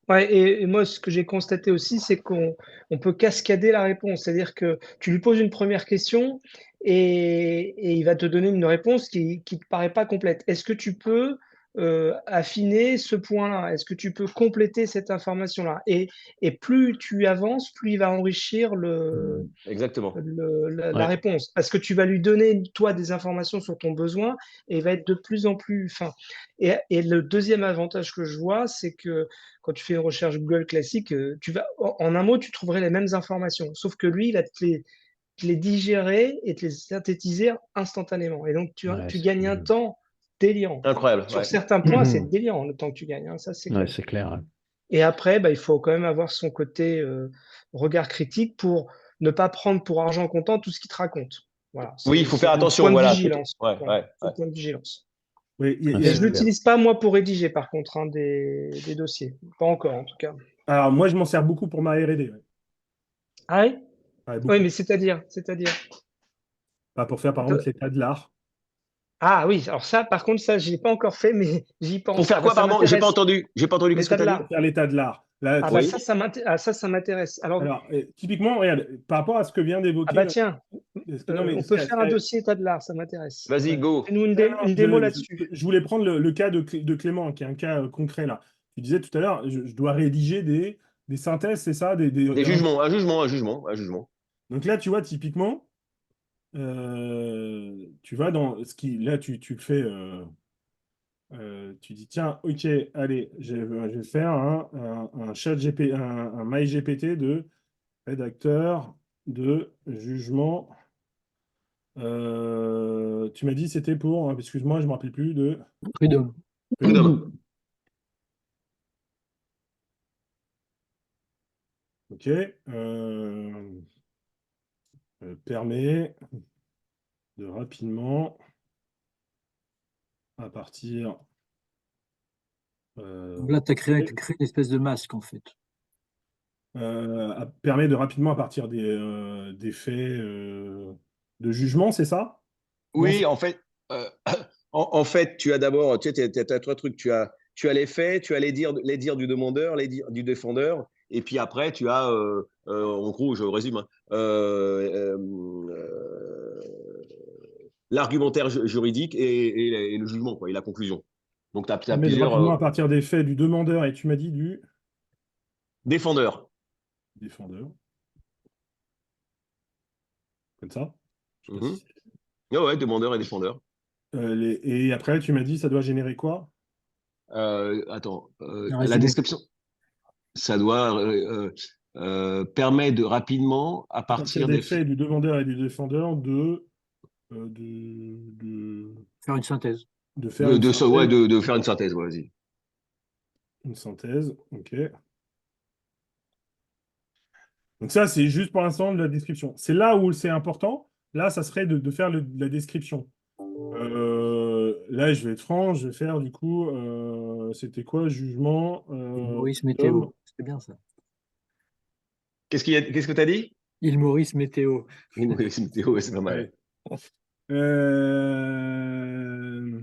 Ouais, et moi, ce que j'ai constaté aussi, c'est qu'on peut cascader la réponse. C'est-à-dire que tu lui poses une première question et il va te donner une réponse qui ne te paraît pas complète. Est-ce que tu peux affiner ce point-là? Est-ce que tu peux compléter cette information-là? Et plus tu avances, plus il va enrichir Exactement. la réponse. Parce que tu vas lui donner, toi, des informations sur ton besoin et il va être de plus en plus fin. Et le deuxième avantage que je vois, c'est que quand tu fais une recherche Google classique, en un mot, tu trouverais les mêmes informations. Sauf que lui, il va te les digérer et te les synthétiser instantanément. Et donc, tu gagnes un temps délirant. Incroyable. Sur certains points, c'est délirant le temps que tu gagnes. Ça, c'est clair. C'est clair. Ouais. Et après, il faut quand même avoir son côté regard critique pour ne pas prendre pour argent comptant tout ce qu'il te raconte. Voilà. Oui, il faut faire attention. Point de Voilà. vigilance. Point de vigilance. Oui, je ne l'utilise pas, moi, pour rédiger, par contre, des dossiers. Pas encore, en tout cas. Alors, moi, je m'en sers beaucoup pour ma R&D. Ouais. Ah oui? Ouais, Oui, beaucoup. mais c'est-à-dire. Pas pour faire, par exemple, l'état de l'art. Ah oui, alors ça, par contre, ça, je l'ai pas encore fait, mais j'y Pour pense. faire Ah bah quoi, ça pardon? J'ai pas m'intéresse. entendu. J'ai pas entendu. Qu'est-ce que L'état tu de as dit? Pour l'art. faire l'état de l'art. Là, Ah bah Oui. ça m'intéresse. alors, typiquement, regarde, par rapport à ce que vient Ah d'évoquer. bah tiens, Non, mais on peut faire un dossier état de l'art, ça m'intéresse. Vas-y, ouais. go. Fais-nous Non, non, une démo là-dessus. je voulais prendre le cas de Clément, qui est un cas concret là. Tu disais tout à l'heure, je dois rédiger des synthèses, c'est ça? Des jugements, un jugement, un jugement, un jugement. Donc là, tu vois, typiquement, tu vas dans ce qui. Là, tu le fais. Tu dis, tiens, ok, allez, je vais faire un chat GP, un MyGPT de rédacteur de jugement. Tu m'as dit c'était pour, excuse-moi, je ne me rappelle plus de. Prud'homme. Prud'homme. Ok. Permet de rapidement, à partir. Là, tu as créé une espèce de masque, en fait. Permet de rapidement, à partir des faits de jugement, c'est ça? Non, Oui, en fait, euh, en fait, tu as d'abord, tu sais, as trois trucs. Tu as les faits, tu as les dires du demandeur, les dires du défendeur, et puis après, tu as, en gros, je résume, hein, l'argumentaire juridique et le jugement, quoi, et la conclusion. Donc, tu as, permet de plusieurs rapidement, à partir des faits du demandeur, et tu m'as dit du défendeurs. défendeur. Comme ça. Je sais pas Mhm. si Ouais, ouais, demandeurs et défendeurs. et après, tu m'as dit, ça doit générer quoi? Attends, Un la résumé. description, ça doit permettre de rapidement, à À partir partir des des faits, faits du demandeur et du défendeur, Faire une synthèse. de faire une ouais, synthèse. de faire une synthèse, ouais, vas-y. Une synthèse, ok. Donc ça, c'est juste pour l'instant de la description. C'est là où c'est important. Là, ça serait de faire la description. Là, je vais être franc, je vais faire du coup, c'était quoi, jugement Île Maurice d'homme. Météo. C'est bien ça. Qu'est-ce que tu as dit? Île Maurice Météo. Oui, c'est météo, ouais, c'est pas mal. Ouais. Euh,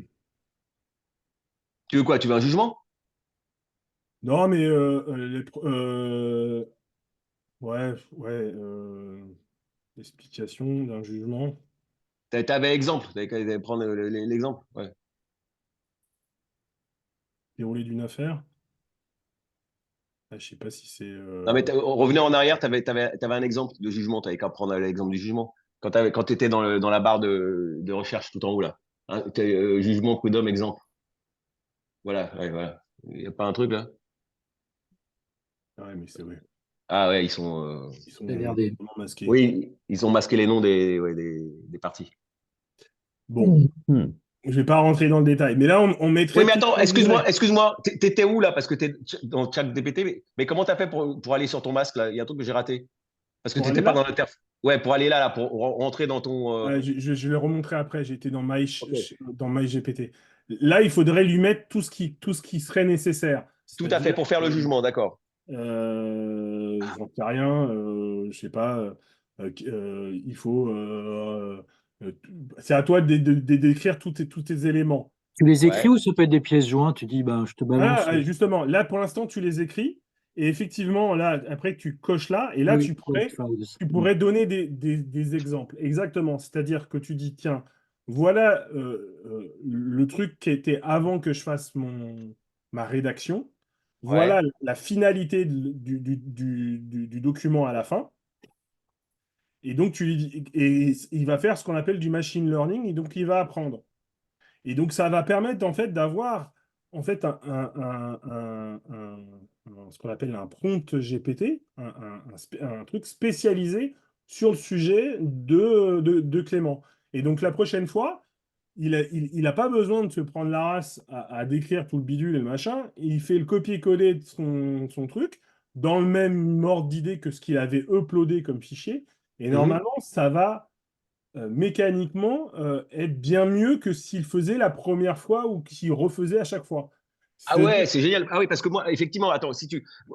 Tu veux quoi? Tu veux un jugement? Non, mais ouais, ouais, l'explication d'un jugement. T'avais exemple, t'avais qu'à prendre l'exemple. Ouais. Déroulé d'une affaire. Ah, je sais pas si c'est. Non, mais revenez en arrière, t'avais un exemple de jugement, t'avais qu'à prendre l'exemple du jugement. Quand tu étais dans la barre de recherche tout en haut, là. Hein, jugement, prud'homme, exemple. Voilà, ouais, voilà. Il n'y a pas un truc là? Ouais, mais c'est vrai. Ah ouais, Ils sont Regardez. vraiment masqués. oui, ils ont masqué les noms des parties. Bon, je vais pas rentrer dans le détail. Mais là, on mettrait. Oui, mais tout attends, ce qu'on voudrait. excuse-moi, t'étais où là? Parce que t'es dans ChatGPT, mais comment t'as fait pour aller sur ton masque là? Il y a un truc que j'ai raté. Parce que Pour t'étais aller pas là, dans l'interface. Ouais, pour aller là, pour rentrer dans ton. je le remontrerai après. J'étais dans Ok. dans MyGPT. Là, il faudrait lui mettre tout ce qui serait nécessaire. Tout à fait, C'est-à-dire, pour faire le jugement, d'accord. j'en sais rien, je sais pas. Il faut. Euh, c'est à toi de d'écrire tous tes éléments. Tu les écris Ouais. ou ça peut être des pièces jointes? Tu dis, ben, je te balance. Ah, justement, là, pour l'instant, tu les écris. Et effectivement, là, après, tu coches là. Et là, Oui, ouais, tu fais tu pourrais donner des exemples. Exactement. C'est-à-dire que tu dis, tiens, voilà le truc qui était avant que je fasse ma rédaction. Voilà Ouais. la finalité du document à la fin. Et donc, tu lui dis, et il va faire ce qu'on appelle du machine learning. Et donc, il va apprendre. Et donc, ça va permettre en fait d'avoir en fait ce qu'on appelle un prompt GPT, un truc spécialisé sur le sujet de Clément. Et donc, la prochaine fois, il a pas besoin de se prendre la race à décrire tout le bidule et le machin. Il fait le copier-coller de son truc dans le même ordre d'idée que ce qu'il avait uploadé comme fichier. Et Mhm. normalement, ça va mécaniquement être bien mieux que s'il faisait la première fois ou qu'il refaisait à chaque fois. Ah ouais, c'est génial. Ah oui, parce que moi, effectivement, attends,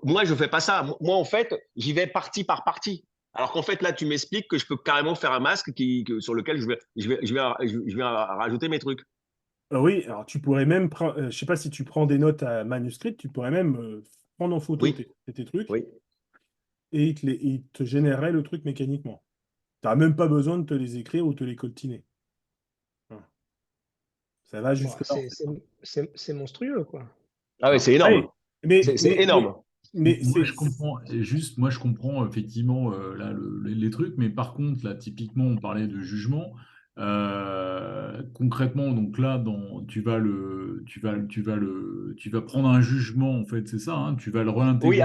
moi, je fais pas ça. Moi, en fait, j'y vais partie par partie. Alors qu'en fait, là, tu m'expliques que je peux carrément faire un masque sur lequel je vais rajouter mes trucs. Oui, alors tu pourrais même prendre, je sais pas si tu prends des notes à manuscrites, tu pourrais même prendre en photo Oui, tes trucs oui. et il te générerait le truc mécaniquement. Tu n'as même pas besoin de te les écrire ou te les coltiner. Voilà. Ça va Bon, jusque-là, en fait, hein. c'est monstrueux, quoi. Ah ouais, Alors, c'est Ouais, énorme. mais, C'est mais, mais, énorme. mais moi, c'est. je comprends, et juste, moi, je comprends effectivement là, les trucs, mais par contre, là, typiquement, on parlait de jugement. Concrètement, donc là, tu vas prendre un jugement, en fait, c'est ça, hein, tu vas le Oui, réintégrer.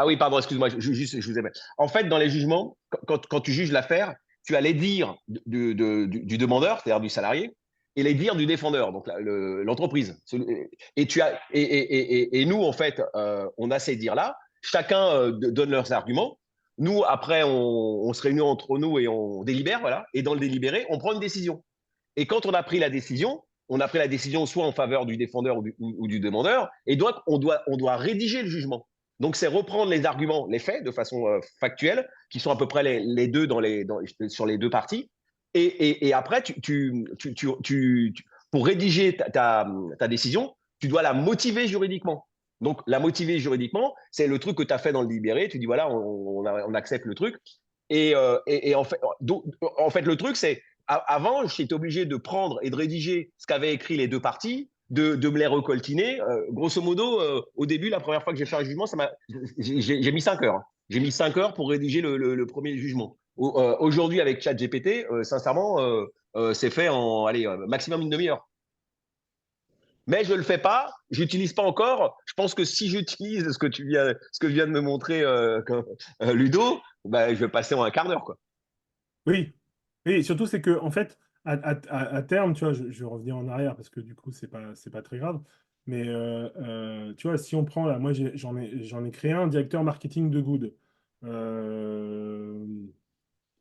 oui, pardon, excuse-moi, je vous aimais. En fait, dans les jugements, quand tu juges l'affaire, tu as les dires du demandeur, c'est-à-dire du salarié, et les dires du défendeur, donc l'entreprise. Et nous, en fait, on a ces dires-là. Chacun donne leurs arguments. Nous, après, on se réunit entre nous et on délibère, voilà. Et dans le délibéré, on prend une décision. Et quand on a pris la décision soit en faveur du défendeur ou du demandeur, et donc on doit rédiger le jugement. Donc c'est reprendre les arguments, les faits de façon factuelle, qui sont à peu près les deux sur les deux parties. Et après, pour rédiger ta décision, tu dois la motiver juridiquement. Donc la motiver juridiquement, c'est le truc que tu as fait dans le libéré. Tu dis voilà, on accepte le truc. Et en fait, le truc, c'est avant, j'étais obligé de prendre et de rédiger ce qu'avaient écrit les deux parties, de me les recoltiner. Grosso modo, au début, la première fois que j'ai fait un jugement, j'ai mis 5 heures. J'ai mis 5 heures pour rédiger le premier jugement. Aujourd'hui, avec ChatGPT, sincèrement, c'est fait en allez, maximum une demi-heure. Mais je ne le fais pas, j'utilise pas encore. Je pense que si j'utilise ce que vient de me montrer Ludo, bah, je vais passer en un quart d'heure, quoi. Oui, oui, surtout c'est que en fait, à terme, tu vois, je vais revenir en arrière parce que du coup, c'est pas très grave. Mais tu vois, si on prend là, moi j'en ai créé un directeur marketing de Good.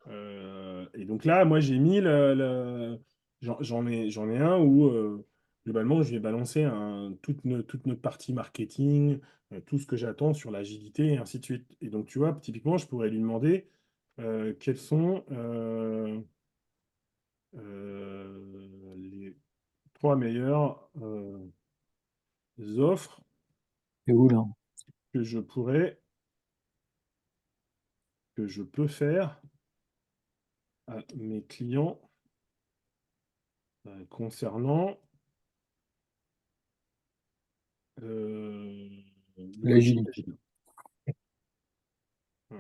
Euh, et donc là, moi j'ai mis j'en ai un où globalement je vais balancer toute notre partie marketing, tout ce que j'attends sur l'agilité et ainsi de suite. Et donc tu vois, typiquement, je pourrais lui demander quels sont les trois meilleures offres C'est où là? que je pourrais, que je peux faire à mes clients concernant euh, L'agilité. l'agile. Euh,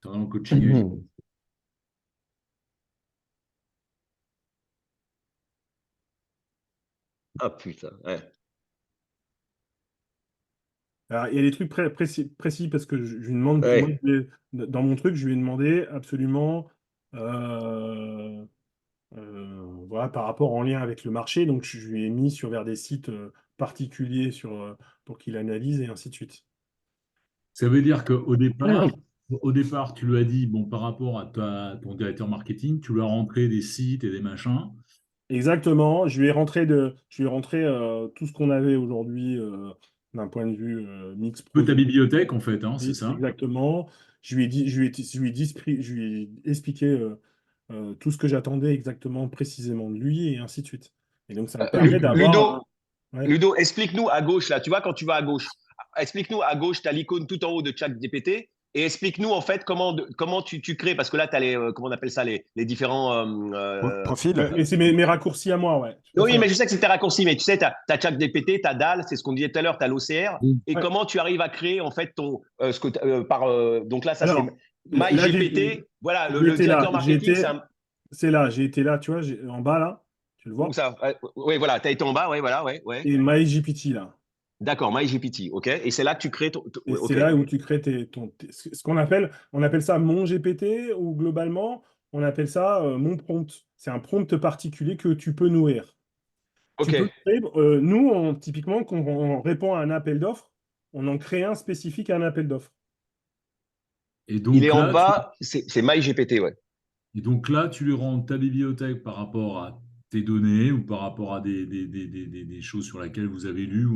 C'est vraiment coaching agile. Ah putain, ouais. Alors, il y a des trucs précis parce que je lui demande, moi, Ouais. dans mon truc, je lui ai demandé absolument voilà, par rapport en lien avec le marché. Donc, je lui ai mis vers des sites particuliers pour qu'il analyse et ainsi de suite. Ça veut dire au départ, tu lui as dit, bon, par rapport à ton directeur marketing, tu lui as rentré des sites et des machins. Exactement. Je lui ai rentré tout ce qu'on avait aujourd'hui d'un point de vue mix Un peu ta produit. bibliothèque, en fait, hein, c'est ça. Exactement. Je lui ai expliqué tout ce que j'attendais exactement, précisément de lui et ainsi de suite. Et donc, ça me permet d'avoir. Ouais. Ludo, explique-nous à gauche, là, tu vois, quand tu vas à gauche, explique-nous à gauche, tu as l'icône tout en haut de ChatGPT et explique-nous en fait comment tu crées, parce que là, tu as comment on appelle ça, les différents. Profil. Mais c'est mes raccourcis à moi, ouais. Tout à Oui, fait. mais je sais que c'était raccourci, mais tu sais, tu as ChatGPT, tu as DAL, c'est ce qu'on disait tout à l'heure, tu as l'OCR, Oui. et Ouais. comment tu arrives à créer en fait donc là, ça c'est Alors, là, MyGPT, voilà, le j'étais là. directeur marketing, c'est un. C'est là. J'ai été là, tu vois, en bas, là. Tu le Où vois? ça? Oui, voilà, tu as été en bas, ouais, voilà, ouais. Et MyGPT, là. D'accord, MyGPT, ok. Et c'est là que tu crées Et c'est ok. là où tu crées ce qu'on appelle, on appelle ça mon GPT, ou globalement, on appelle ça mon prompt. C'est un prompt particulier que tu peux nourrir. Tu Ok. peux créer, nous, typiquement, quand on répond à un appel d'offres, on en crée un spécifique à un appel d'offres. Et Il est donc en là, bas, c'est MyGPT, ouais. et donc là, tu lui rends ta bibliothèque par rapport à tes données ou par rapport à des choses sur lesquelles vous avez lu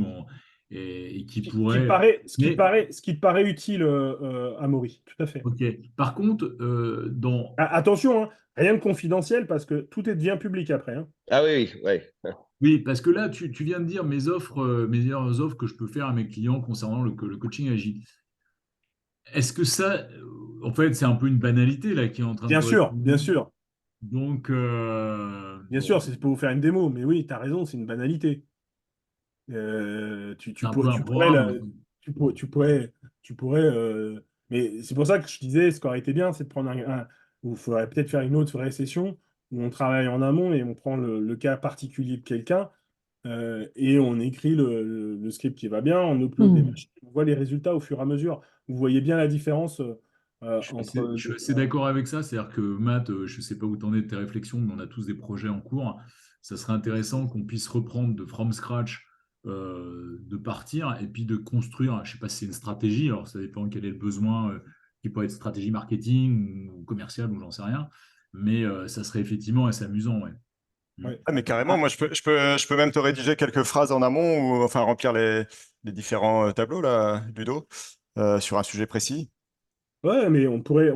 et qui pourraient. Ce qui te paraît utile, Amaury, tout à fait. Ok. Par contre, dans. Attention, hein, rien de confidentiel parce que tout devient public après. Hein. Ah oui, oui, ouais. Oui, parce que là, tu viens de dire mes meilleures offres que je peux faire à mes clients concernant le coaching agile. Est-ce que ça, en fait, c'est un peu une banalité là qui est en train de Bien sûr, correspondre. bien sûr. Donc, Bien bon, sûr, c'est pour vous faire une démo, mais oui, tu as raison, c'est une banalité. c'est un peu un Tu pourrais, programme. tu pourrais, mais c'est pour ça que je disais, ce qui aurait été bien, c'est de prendre il faudrait peut-être faire une autre vraie session où on travaille en amont et on prend le cas particulier de quelqu'un et on écrit le script qui va bien, on upload des machines, on voit les résultats au fur et à mesure. Vous voyez bien la différence entre. Je suis assez d'accord avec ça. C'est-à-dire que Matt, je ne sais pas où tu en es de tes réflexions, mais on a tous des projets en cours. Ça serait intéressant qu'on puisse reprendre de from scratch, de partir et puis de construire. Je ne sais pas si c'est une stratégie. Alors, ça dépend quel est le besoin, qui peut être stratégie marketing ou commerciale ou j'en sais rien. Mais ça serait effectivement assez amusant. Ouais. Ouais. Ah, mais carrément, moi, je peux même te rédiger quelques phrases en amont ou enfin remplir les différents tableaux là, Ludo, sur un sujet précis. Ouais, mais on pourrait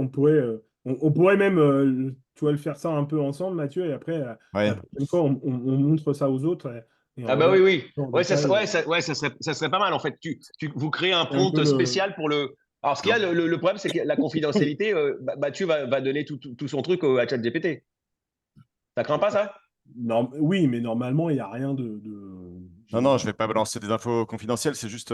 même, tu vois, le faire ça un peu ensemble, Mathieu, et après, Ouais. la prochaine fois, on montre ça aux autres et on Ah bah oui, regarde oui. en Ouais, détail. ça serait pas mal en fait. Vous créez un C'est un peu prompt spécial pour le. Alors, ce qu'il y a, Alors, le problème, c'est que la confidentialité, Mathieu va donner tout son truc à ChatGPT. Ça craint pas ça? Oui, mais normalement, il n'y a rien Non, non, je vais pas balancer des infos confidentielles, c'est juste,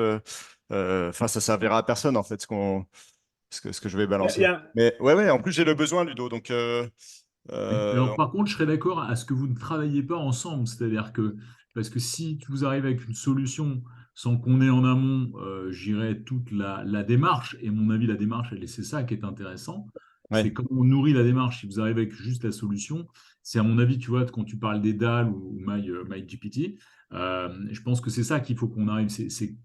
enfin, ça servira à personne en fait ce que je vais Il y balancer. a- Mais ouais, ouais, en plus j'ai le besoin, Ludo, donc alors, par contre, je serais d'accord à ce que vous ne travailliez pas ensemble. C'est-à-dire que, parce que si vous arrivez avec une solution sans qu'on ait en amont, j'irais toute la démarche, et à mon avis, la démarche, c'est ça qui est intéressant, c'est ouais. comment on nourrit la démarche. Si vous arrivez avec juste la solution, c'est à mon avis, tu vois, quand tu parles des DAL ou MyGPT, je pense que c'est ça qu'il faut qu'on arrive, c'est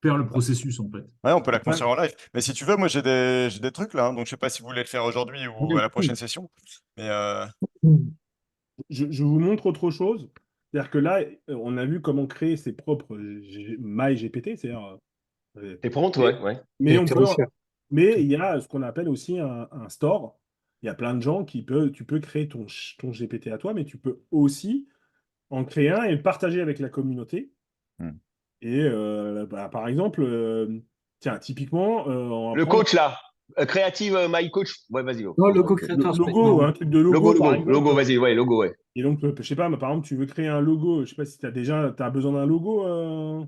faire le processus, en fait. Ouais, on peut la enfin, construire en live. Mais si tu veux, moi j'ai des trucs là, hein, donc je sais pas si vous voulez le faire aujourd'hui ou à la prochaine session. Mais je vous montre autre chose. C'est-à-dire que là, on a vu comment créer ses propres MyGPT, c'est-à-dire, T'es prompt, mais, ouais, ouais. mais on Vecteur peut, recherche. mais il y a ce qu'on appelle aussi un store. Il y a plein de gens tu peux créer ton GPT à toi, mais tu peux aussi en créer un et le partager avec la communauté. hmm. Et par exemple, tiens, typiquement, on va Le prendre coach là, Creative My Coach. Ouais, vas-y. Non, Go. logo Ok. le créateur, c'est pas logo, évident. un truc de logo, par Logo, exemple. vas-y, ouais, logo, ouais. Et donc, je sais pas, mais par exemple, tu veux créer un logo. Je sais pas si tu as besoin d'un logo,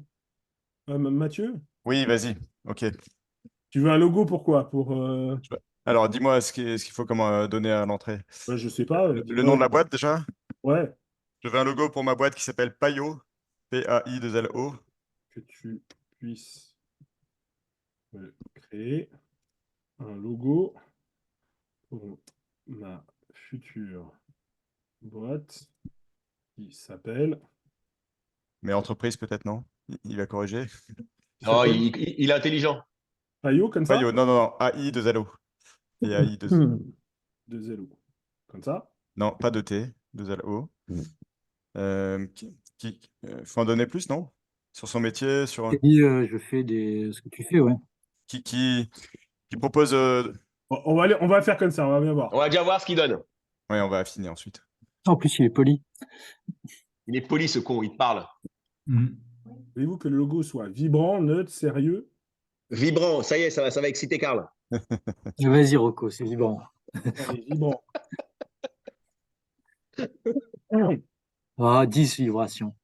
Mathieu. Oui, vas-y. Ok. Tu veux un logo pourquoi? Alors, dis-moi ce qu'il faut comme donner à l'entrée. Je sais pas, Le nom dis-moi. de la boîte déjà? Ouais, Je veux un logo pour ma boîte qui s'appelle Payo, P-A-I-2-L-O. que tu puisses créer un logo pour ma future boîte qui s'appelle. Mais entreprise peut-être, non? Il va corriger. Qui Oh, s'appelle il est intelligent. Payo, comme ça? Payo, non, non, non, AI-2-L-O. P-A-I-2. De Zello. Comme ça? Non, pas de T, 2-L-O. Faut en donner plus, non? Sur son métier, Et puis, je fais ce que tu fais, ouais. qui, qui, qui propose. On va faire comme ça, on va bien voir. On va déjà voir ce qu'il donne. Ouais, on va affiner ensuite. En plus, il est poli. Il est poli, ce con, il te parle. Mhm. Voulez-vous que le logo soit vibrant, neutre, sérieux? Vibrant, ça y est, ça va exciter Karl. Vas-y, Rocco, c'est vibrant. Allez, vibrant. Ah, 10 vibrations.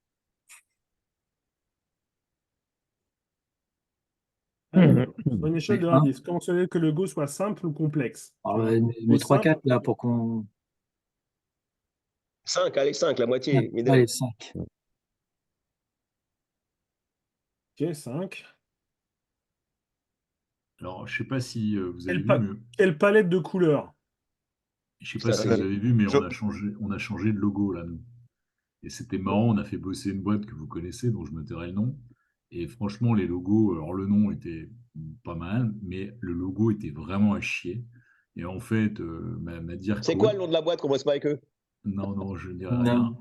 Alors, sur une échelle de Mais 1 à 10, comment serait que le logo soit simple ou complexe? Ah, Tu veux un ouais, logo mais simple? 3-4 là pour qu'on. 5, allez, 5, la moitié. Allez, 5. Ok, 5. Alors, je ne sais pas si vous avez vu, mais Quelle palette de couleurs? je sais pas si vous avez vu, mais on a changé de logo là, nous. Et c'était marrant, on a fait bosser une boîte que vous connaissez, dont je me tairai le nom. Et franchement, les logos, alors le nom était pas mal, mais le logo était vraiment à chier. Et en fait, ma dire C'est quoi le nom de la boîte qu'on bosse pas avec eux? Non, non, je ne dirai Non. rien.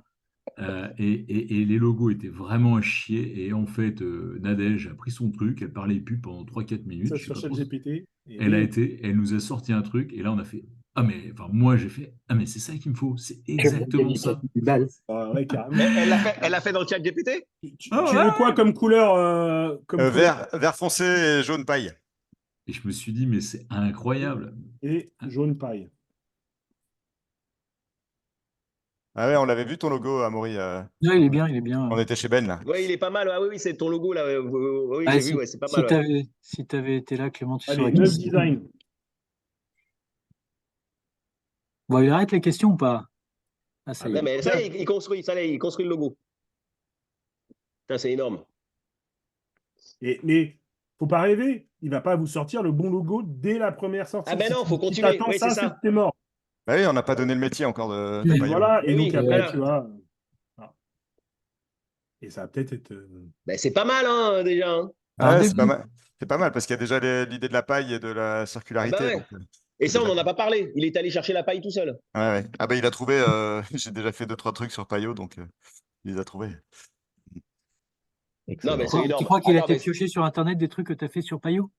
Et les logos étaient vraiment à chier. Et en fait, Nadège a pris son truc, elle parlait plus pendant 3-4 minutes. Ça Je sais sur pas trop. ChatGPT. Elle nous a sorti un truc, et là on a fait ah mais enfin moi j'ai fait ah mais c'est ça qu'il me faut, c'est Je vais exactement gagner ça. 4000 balles. Ouais, carrément. Elle l'a fait dans le chat GPT? Ah Tu ouais. veux quoi comme couleur comme couleur Vert foncé et jaune paille. Et je me suis dit mais c'est incroyable. et jaune paille? Ah ouais, on l'avait vu ton logo, Amaury. Non, il est bien, il est bien. On était chez Ben, là. Ouais, il est pas mal. Ah oui, oui, c'est ton logo là. Oui, Ah, j'ai si vu, ouais, c'est pas si mal. Ouais. t'avais été là, Clément, tu Allez, saurais 9 qui c'est. design. Bon, il arrête les questions ou pas? Ah, ça y Non, est. mais ça, il construit, il construit le logo. Putain, c'est énorme. Mais faut pas rêver. Il va pas vous sortir le bon logo dès la première sortie. Ah ben non, faut Si continuer. t'attends Oui, c'est ça, c'est ça. que t'es mort. Bah oui, on n'a pas donné le métier encore de Et Et Payot. voilà. Et Eh donc oui, après, voilà. tu vois. Voilà. Et ça va peut-être être. Ben, c'est pas mal, hein, déjà. Hein. Un Ouais, c'est pas début. mal. C'est pas mal parce qu'il y a déjà l'idée de la paille et de la Ah circularité. bah ouais. Donc, Et c'est ça, on déjà n'en a cool. pas parlé. Il est allé chercher la paille tout seul. Ouais, ouais. Ah bah il a trouvé. J'ai déjà fait 2-3 trucs sur Payot, donc il les a trouvés. Non, mais Excellent. c'est Tu énorme. crois qu'il a Attends, été mais... pioché sur Internet des trucs que tu as fait sur Payot?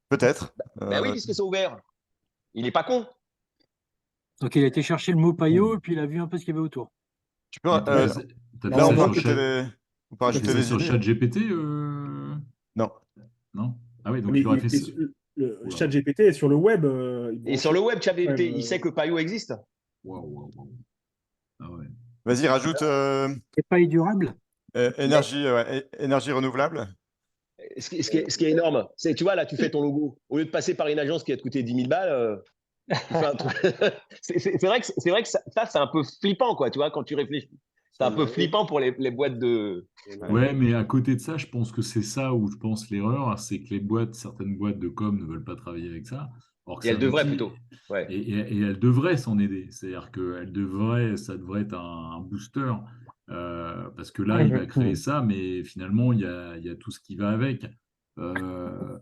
Peut-être. Ben oui, puisque c'est ouvert. Il est pas con. Donc, il a été chercher le mot Payot et puis il a vu un peu ce qu'il y avait autour. Tu peux, Mais t'as Ouais. fait ça, t'as fait là, on ça peut Non, sur rajouter on peut t'as fait rajouter ça des sur idées. ChatGPT Non. non? Ah oui, donc mais tu l'aurais fait ça. le Oula. ChatGPT est sur le web. Et sur le web, ChatGPT, Ouais, il sait que Payot existe. Waouh, waouh, waouh. Ah ouais. Vas-y, rajoute C'est paille durable? énergie, énergie renouvelable. Ce qui est énorme, c'est, tu vois, là, tu fais ton logo. Au lieu de passer par une agence qui va te coûter 10 000 balles, tu fais un truc. C'est vrai que ça, c'est un peu flippant, quoi, tu vois, quand tu réfléchis. C'est un peu flippant pour les boîtes de. Ouais, mais à côté de ça, je pense que c'est ça où je pense l'erreur, c'est que certaines boîtes de com ne veulent pas travailler avec ça. Or que Et c'est elle un devrait outil, plutôt. Ouais. et elles devraient s'en aider. C'est-à-dire que ça devrait être un booster. Parce que là, il va créer ça, mais finalement, il y a tout ce qui va avec. Euh,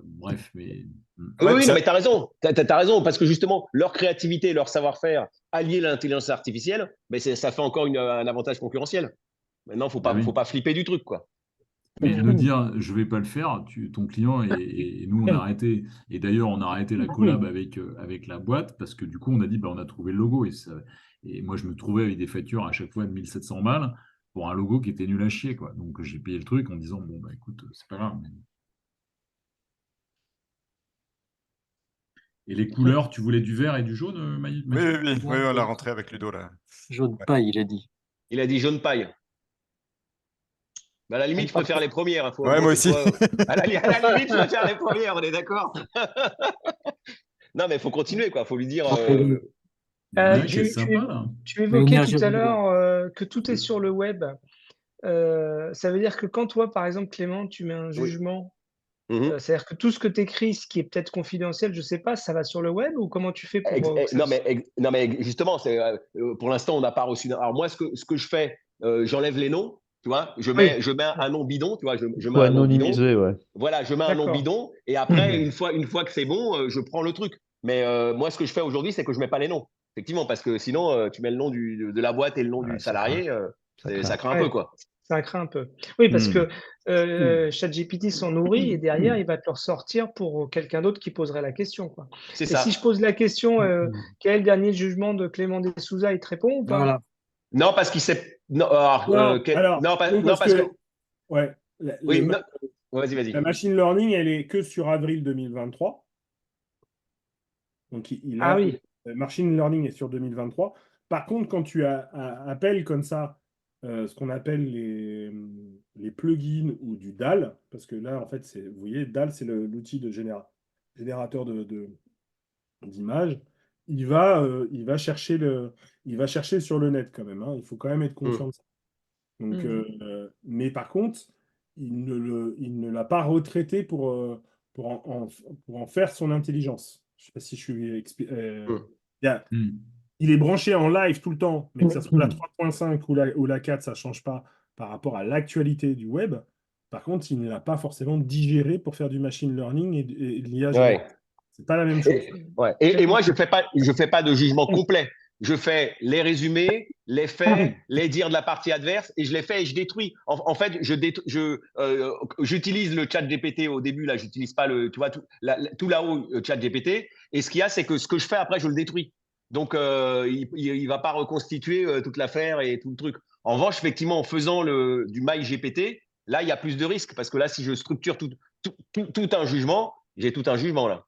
bref, mais. Oui, Ouais, oui, non, ça- mais t'as raison. T'as raison, parce que justement, leur créativité, leur savoir-faire, allié à l'intelligence artificielle, mais ça fait encore un avantage concurrentiel. Maintenant, Bah oui. faut pas flipper du truc, quoi. Mais ne dire je vais pas le faire, ton client et nous on a arrêté. Et d'ailleurs on a arrêté la collab avec la boîte parce que du coup on a dit bah, on a trouvé le logo et moi je me trouvais avec des factures à chaque fois de 1700 balles pour un logo qui était nul à chier quoi. Donc j'ai payé le truc en disant bon bah écoute c'est pas grave. Et les couleurs, tu voulais du vert et du jaune, Oui, Mathieu? oui, on l'a rentré avec Ludo là. Jaune paille, il a dit. Il a dit jaune paille. Bah, à la limite, je préfère les premières. Hein, Ouais, moi aussi. À la limite, je préfère les premières, on est d'accord? Non, mais il faut continuer, quoi. Il faut lui dire. Il y en a un qui est Tu sympa là. évoquais énergie tout à renouvelable. l'heure que tout est sur le web. Ça veut dire que quand toi, par exemple, Clément, tu mets un Oui. jugement, Mhm. c'est-à-dire que tout ce que tu écris, ce qui est peut-être confidentiel, je sais pas, ça va sur le web ou comment tu fais pour que ça- Non, mais justement, pour l'instant, on n'a pas reçu. Alors, moi, ce que je fais, j'enlève les noms. Tu vois, je mets un nom bidon. Tu vois, je mets Faut un nom bidon. anonymiser, ouais. Voilà, je mets un nom D'accord. bidon. Et après, une fois que c'est bon, je prends le truc. Mais moi, ce que je fais aujourd'hui, c'est que je mets pas les noms. Effectivement, parce que sinon, tu mets le nom de la boîte et le nom Ouais, du ça salarié, ça craint un Ouais. peu, quoi. Ça craint un peu. Oui, parce Hmm. que ChatGPT s'en nourrit et derrière, il va te le ressortir pour quelqu'un d'autre qui poserait la question, quoi. C'est Et ça. si je pose la question, quel est le dernier jugement de Clément Dessouza, il te répond ou pas? Voilà. Non, parce qu'il sait. Non, parce que ouais, Oui, non. Vas-y. la machine learning, elle est que sur avril 2023. Donc, Ah oui. machine learning est sur 2023. Par contre, quand tu appelles comme ça ce qu'on appelle les plugins ou du DAL, parce que là, en fait, vous voyez, DAL, c'est l'outil de générateur d'images. Il va chercher sur le net quand même. Hein. Il faut quand même être conscient de ça. Donc, mais par contre, il ne l'a pas retraité pour en faire son intelligence. Je ne sais pas si je suis il est branché en live tout le temps, mais que ça soit la 3.5 ou la 4, ça ne change pas par rapport à l'actualité du web. Par contre, il ne l'a pas forcément digéré pour faire du machine learning et de l'IA générale. Ouais. C'est pas la même chose. Et moi, je fais pas de jugement complet. je fais les résumés, les faits, les dires de la partie adverse, et je les fais et je détruis. En fait, j'utilise le chat GPT au début, là, j'utilise pas tu vois, tout là-haut, chat GPT, et ce qu'il y a, c'est que ce que je fais après, je le détruis. Donc, il va pas reconstituer toute l'affaire et tout le truc. En revanche, effectivement, en faisant du mail GPT, là, il y a plus de risques, parce que là, si je structure tout un jugement, j'ai tout un jugement, là.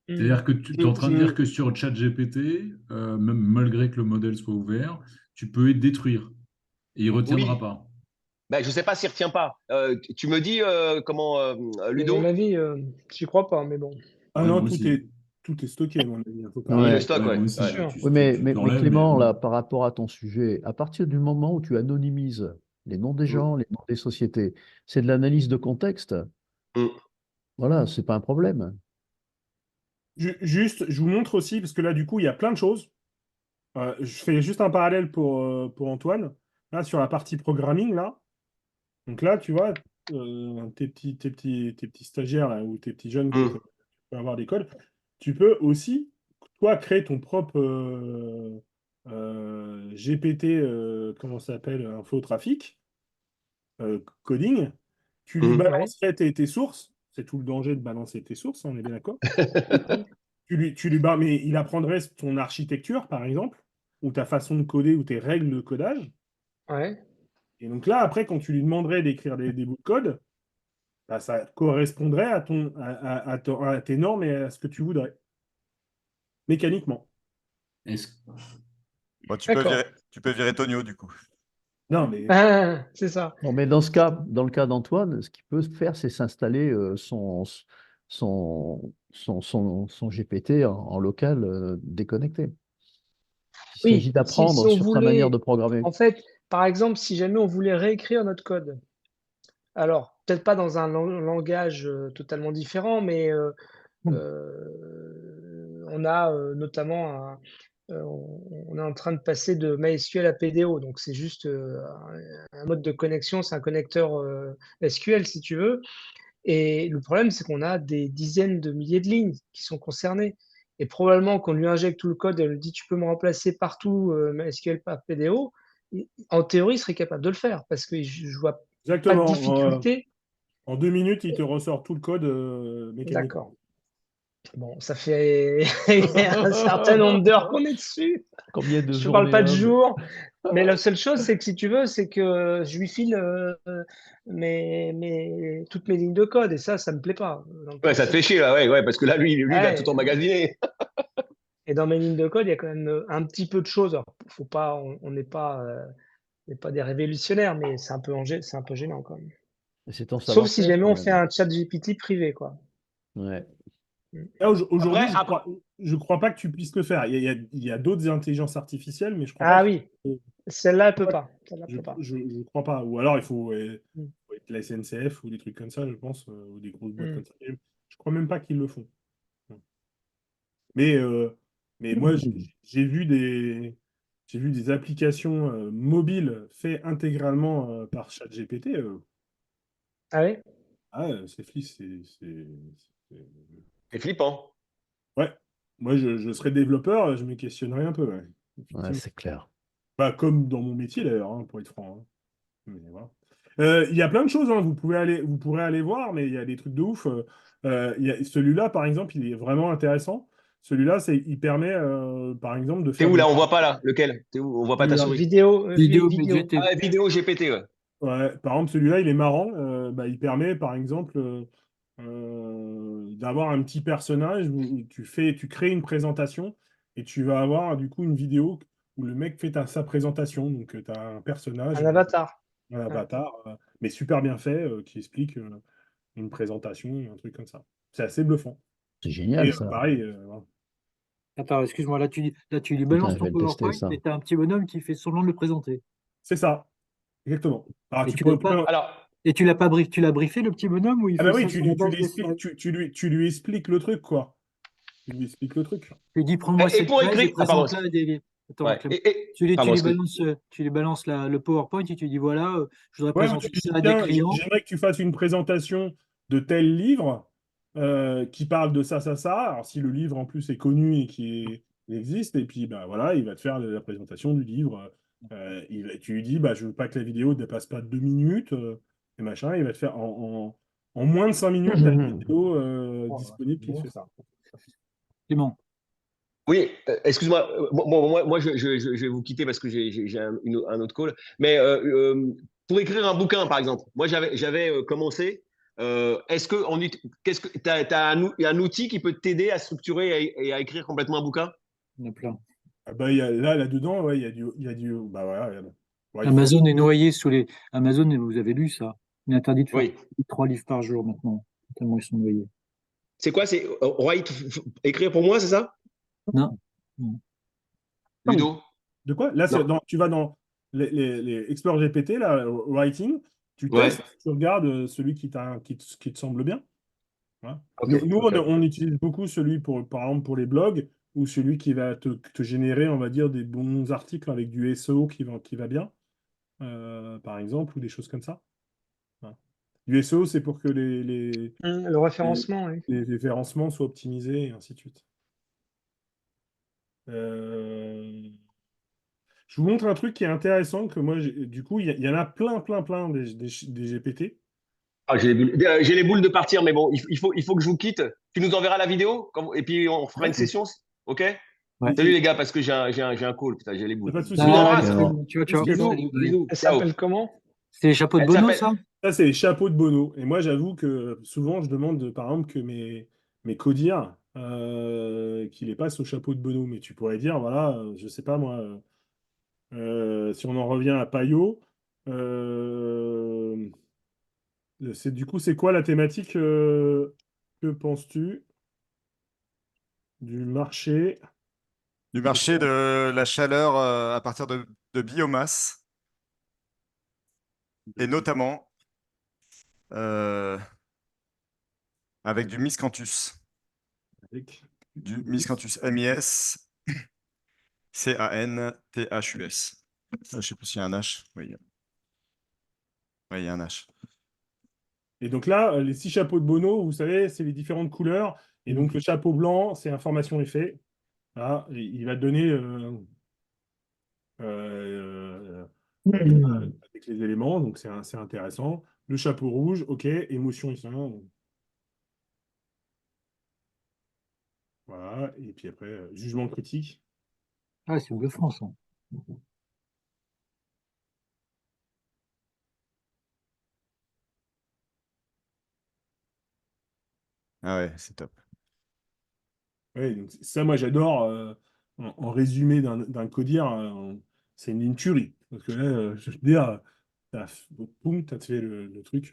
C'est-à-dire que tu es en train de dire que sur ChatGPT, même malgré que le modèle soit ouvert, tu peux le détruire et il ne retiendra Oui. pas. Ben, je ne sais pas s'il ne retient pas. Tu me dis comment, À Ludo? mon avis, j'y crois pas, mais bon. Ah Ouais, non, moi tout aussi. est stocké, à mon avis. Faut pas- Ouais. Il le Ouais. stocke, Ouais, ouais. moi aussi. Ouais. Sûr. Tu Oui, mais, tu mais t'enlèves, Clément, bon. là, par rapport à ton sujet, à partir du moment où tu anonymises les noms des gens, les noms des sociétés, c'est de l'analyse de contexte. Mm. Voilà, c'est pas un problème. Juste, je vous montre aussi, parce que là, du coup, il y a plein de choses. Je fais juste un parallèle pour Antoine. Là, sur la partie programming, là. Donc là, tu vois, tes petits stagiaires là, ou tes petits jeunes qui Mm. peuvent avoir des codes, tu peux aussi, toi, créer ton propre GPT, comment ça s'appelle, infotrafic, coding. Tu lui Mm. balancerais tes sources. C'est tout le danger de balancer tes sources, on est bien d'accord. Mais il apprendrait ton architecture, par exemple, ou ta façon de coder, ou tes règles de codage. Ouais. Et donc là, après, quand tu lui demanderais d'écrire des bouts de code, bah, ça correspondrait à tes normes et à ce que tu voudrais, mécaniquement. Est-ce Bon, D'accord. tu peux virer Tonio, du coup. Non, mais Ah, c'est ça. Bon, mais dans ce cas, dans le cas d'Antoine, ce qu'il peut faire, c'est s'installer son GPT en local déconnecté. Il Oui, s'agit si d'apprendre on sur sa manière voulait, de programmer. en fait, par exemple, si jamais on voulait réécrire notre code, alors peut-être pas dans un langage totalement différent, mais on a notamment on est en train de passer de MySQL à PDO, donc c'est juste un mode de connexion, c'est un connecteur SQL si tu veux. Et le problème, c'est qu'on a des dizaines de milliers de lignes qui sont concernées. Et probablement qu'on lui injecte tout le code et on lui dit tu peux me remplacer partout MySQL par PDO. En théorie, il serait capable de le faire parce que je vois pas de exactement. difficulté. En 2 minutes, il te ressort tout le code mécaniquement. D'accord. Bon, ça fait un certain nombre d'heures qu'on est dessus. Combien de Je ne parle journées pas de hommes? jours, mais la seule chose, c'est que si tu veux, c'est que je lui file toutes mes lignes de code et ça me plaît pas dans le Ouais, ça te principe. fait chier, là, ouais, parce que là, lui, il va Ouais, tout emmagasiner. et dans mes lignes de code, il y a quand même un petit peu de choses. Alors, faut pas, on n'est pas des révolutionnaires, mais c'est c'est un peu gênant quand même. Et c'est ton Sauf si savoir-faire jamais quand on fait même. un chat GPT privé, quoi. Ouais. Là, aujourd'hui, Après, je crois pas que tu puisses le faire. Il y a d'autres intelligences artificielles, mais je crois pas Ah que oui, celle-là, elle peut pas. Celle-là, elle je, peut pas. je crois pas. Ou alors, il faut Mm. être la SNCF ou des trucs comme ça, je pense, ou des grosses boîtes Mm. comme ça. Et je crois même pas qu'ils le font. Mais, euh, mais moi, j'ai vu des applications mobiles faites intégralement par ChatGPT. Ah oui? Ah, c'est- c'est flippant. Ouais. Moi, je serais développeur, je me questionnerais un peu. Ouais. Ouais, Effectivement. c'est clair. Bah, comme dans mon métier d'ailleurs, hein, pour être franc. Hein. Mais voilà. Il y a plein de choses, hein, vous pourrez aller voir, mais il y a des trucs de ouf. Celui-là, par exemple, il est vraiment intéressant. Celui-là, il permet, par exemple, de T'es faire où, des. là? On voit pas, là. Lequel? T'es où? On voit pas ta Alors, souris. vidéo, Vidéo vidéo. BGT. Ah, vidéo GPT, ouais. Ouais, par exemple, celui-là, il est marrant. Bah, il permet, par exemple, d'avoir un petit personnage où tu crées une présentation et tu vas avoir du coup une vidéo où le mec fait sa présentation. Donc, tu as un personnage, Un avatar. un Ouais. avatar, mais super bien fait, qui explique une présentation, un truc comme ça. C'est assez bluffant. C'est Et génial, ça. pareil, voilà. Attends, excuse-moi, là, tu lui Putain, balances je ton vais le tester, PowerPoint ça. et tu as un petit bonhomme qui fait semblant de le présenter. C'est ça, exactement. Alors, Et tu tu peux. l'as pas, Alors, et tu l'as briefé, le petit bonhomme, ou il Ah bah fait oui, ça sur la base des slides? tu lui expliques le truc, quoi. Tu lui expliques le truc. Tu lui dis, prends-moi et cette pour phrase et écrire. Ah, pardon. présente-la des. Attends, Ouais. Clément. Tu Pardon, lui balances le PowerPoint et tu lui dis, voilà, je voudrais Ouais, mais présenter tu lui ça dis, à des tiens, clients. j'aimerais que tu fasses une présentation de tel livre qui parle de ça, ça, ça. Alors, si le livre en plus est connu et Il existe, et puis bah, voilà, il va te faire la présentation du livre. Tu lui dis, bah, je veux pas que la vidéo ne dépasse pas 2 minutes, et machin. Il va te faire en moins de 5 minutes, tu as la vidéo disponible qui te fait ça. Clément. Oui, excuse-moi. Moi, je vais vous quitter parce que j'ai un autre call. Mais pour écrire un bouquin, par exemple, moi, j'avais commencé. Est-ce que qu'est-ce que t'as un outil qui peut t'aider à structurer et à écrire complètement un bouquin? Il y en a plein. Ah bah, là-dedans, ouais, il y a du bah, voilà, regarde. Ouais, Amazon est noyé sous les. Amazon, vous avez lu ça? Il est interdit de faire Oui. 3 livres par jour maintenant, tellement ils sont noyés. C'est quoi? C'est écrire pour moi, c'est ça? Non. Non. Ludo? De quoi? Là, Non. tu vas dans les Explore GPT, là, Writing, tu Ouais. testes, tu regardes celui qui te semble bien. Voilà. Ok, Nous, ok. on utilise beaucoup celui par exemple, pour les blogs, ou celui qui va te générer, on va dire, des bons articles avec du SEO qui va bien, par exemple, ou des choses comme ça. Voilà. Du SEO, c'est pour que Le référencement, oui. les référencements soient optimisés, et ainsi de suite. Je vous montre un truc qui est intéressant, que moi, du coup, il y en a plein des GPT. Ah, j'ai les boules de partir, mais bon, il faut que je vous quitte. Tu nous enverras la vidéo et puis on fera une session, ok? Ouais. Salut les gars, parce que j'ai un call, putain, j'ai les Y a boules. pas de Je souci. vous embrasse. Excellent. Ciao, ciao. Bisous. Salut, bye. Bisous. Elle Ciao. s'appelle comment? C'est les chapeaux de Elle Bono, s'appelle- ça? Ça, c'est les chapeaux de Bono. Et moi, j'avoue que souvent, je demande, par exemple, que mes codir, qu'ils les passent au chapeau de Bono. Mais tu pourrais dire, voilà, je sais pas moi, si on en revient à Payot, euh, du coup, c'est quoi la thématique, que penses-tu du marché? Du marché de la chaleur à partir de biomasse, et notamment euh, avec du miscanthus. Avec- Du miscanthus, MISCANTHUS. Je ne sais plus s'il y a un H. Oui, ouais, il y a un H. Et donc là, les 6 chapeaux de Bono, vous savez, c'est les différentes couleurs. Et donc, le chapeau blanc, c'est information effet. Là, il va te donner euh, avec les éléments, donc c'est intéressant. Le chapeau rouge, ok, émotion ici. Voilà, et puis après, jugement critique. Ah, c'est bluffant, ça. Ah ouais, c'est top. Ouais, donc ça, moi, j'adore. En résumé d'un codir, c'est une tuerie. Parce que là, je veux dire, boum, t'as fait le truc.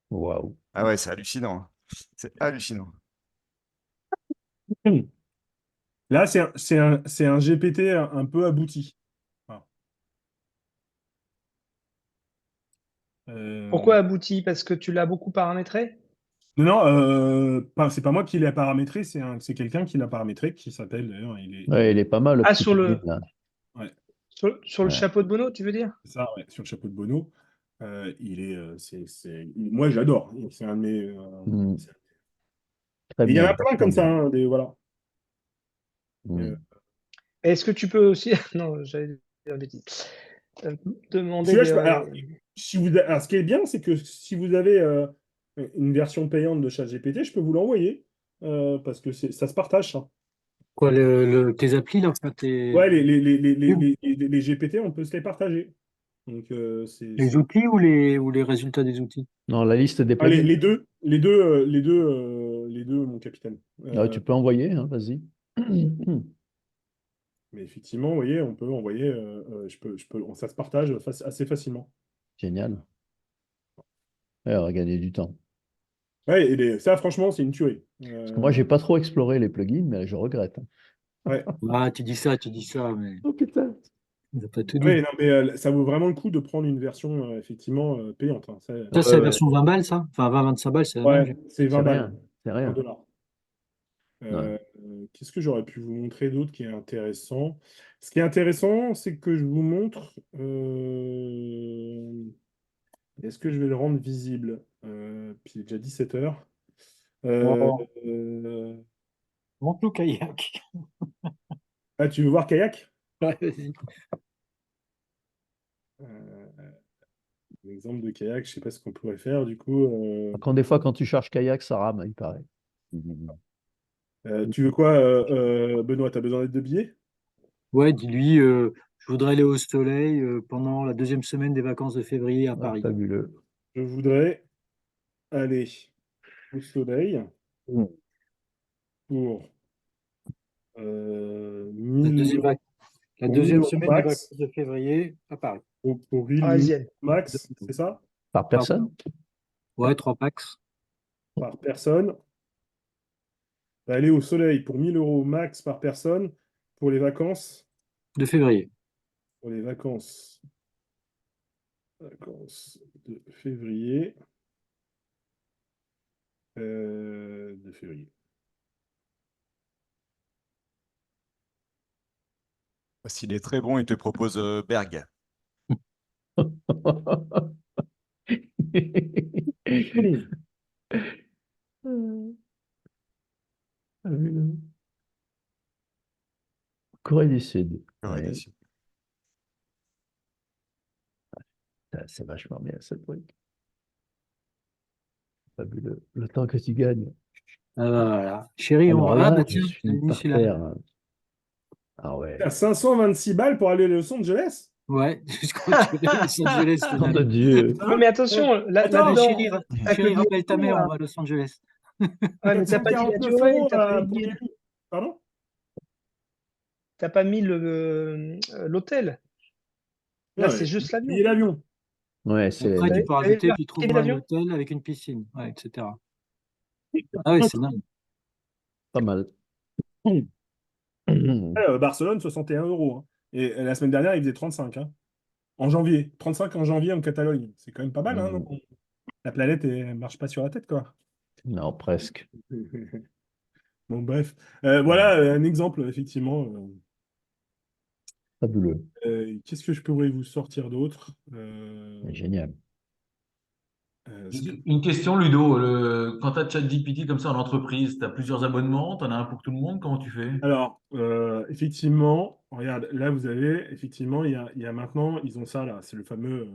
Waouh. Ah ouais, c'est hallucinant. C'est hallucinant. Là, c'est un GPT un peu abouti. Voilà. Pourquoi abouti? Parce que tu l'as beaucoup paramétré? Non, non, c'est pas moi qui l'ai paramétré, c'est quelqu'un qui l'a paramétré, qui s'appelle d'ailleurs, Ouais, il est pas mal, le Ah, petit plugin, là. ouais, sur le Ouais. chapeau de Bono, tu veux dire? c'est ça, ouais, sur le chapeau de Bono. Moi, j'adore. C'est un de mes. Mm. Très Et il y en bien. a plein comme ça, hein, voilà. Mm. Est-ce que tu peux aussi. Non, j'allais dire une bêtise. Demander Celui-là, des. alors, alors, ce qui est bien, c'est que si vous avez une version payante de ChatGPT, je peux vous l'envoyer, parce que ça se partage, ça. Quoi, tes applis, là, enfin, Ouais, les GPT, on peut se les partager. Donc, les outils ou les résultats des outils? Non, la liste des Ah, plugins. les deux, mon capitaine. Ah, tu peux envoyer, hein, vas-y. Mais effectivement, vous voyez, on peut envoyer, ça se partage assez facilement. Génial. Ouais, on va gagner du temps. Ouais, ça, franchement, c'est une tuerie. Parce que moi, j'ai pas trop exploré les plugins, mais je regrette. Ouais. Ah, tu dis ça, mais Oh putain. on n'a pas tout dit. Ouais, non, mais ça vaut vraiment le coup de prendre une version effectivement payante, hein. Ça, Ouais, c'est la ouais. version 20 balles, ça? Enfin, 20-25 balles, c'est la même. Ouais, c'est 20 C'est balles, rien. C'est 20 rien. dollars. Ouais. Qu'est-ce que j'aurais pu vous montrer d'autre qui est intéressant? Ce qui est intéressant, c'est que je vous montre. Est-ce que je vais le rendre visible? Puis il est déjà 17 heures. Bon, Euh, montre-nous kayak. Ah, tu veux voir kayak? Ouais, vas-y. Euh, un exemple de kayak, je sais pas ce qu'on pourrait faire du coup. Des fois, quand tu charges kayak, ça rame, il paraît. Tu veux quoi, Benoît? T'as besoin d'aide de billets? Ouais, dis-lui, je voudrais aller au soleil pendant la deuxième semaine des vacances de février à Ah, Paris. fabuleux. Je voudrais aller au soleil pour La 1000 deuxième, euros, la pour 1000 deuxième euros semaine des max. vacances de février à Paris. Pour 1000 Parisienne. max, c'est ça? Par personne? Ouais, 3 packs Par personne. Aller au soleil pour 1000 euros max par personne pour les vacances. de février. Pour les vacances de février. De février. S'il est très bon, il te propose Berg. Fabuleux. Corée du Sud. Corée du Ouais. Sud. C'est vachement bien ce truc. Fabuleux. Le temps que tu gagnes. Ah bah voilà. Chérie, Alors ah là, bah je tiens, suis j'ai mis par celui-là. terre. Ah ouais. À 526 balles pour aller à Los Angeles? Ouais, je crois que tu vas à Los Angeles Nom de finalement. Dieu. Oui, mais attention, Attends, là-dedans, Chérie, avec le billet rappelle ta d'avion, mère, là. on va à Los Angeles. Ouais, mais t'as pas dit la 449 durée, euros t'as pas pour mis, les... Pardon? t'as pas mis l'hôtel. Là, Ouais, c'est juste l'avion. payer l'avion. Ouais, c'est Après, tu la- peux T'avais rajouter, marqué tu trouveras un l'avion? hôtel avec une piscine, ouais, etc. Ah ouais, c'est dingue. pas mal. Barcelone, 61 euros, hein. Et la semaine dernière, il faisait 35, hein. En janvier. 35 en janvier en Catalogne. C'est quand même pas mal, hein, non? La planète, elle marche pas sur la tête, quoi. Non, presque. Bon, bref. Voilà un exemple, effectivement. Fabuleux. Qu'est-ce que je pourrais vous sortir d'autre? Génial. Juste une question, Ludo. Quand tu as ChatGPT comme ça en entreprise, tu as plusieurs abonnements, tu en as un pour tout le monde, comment tu fais? Alors, effectivement, regarde, là, vous avez, effectivement, il y a maintenant, ils ont ça, là. C'est le fameux.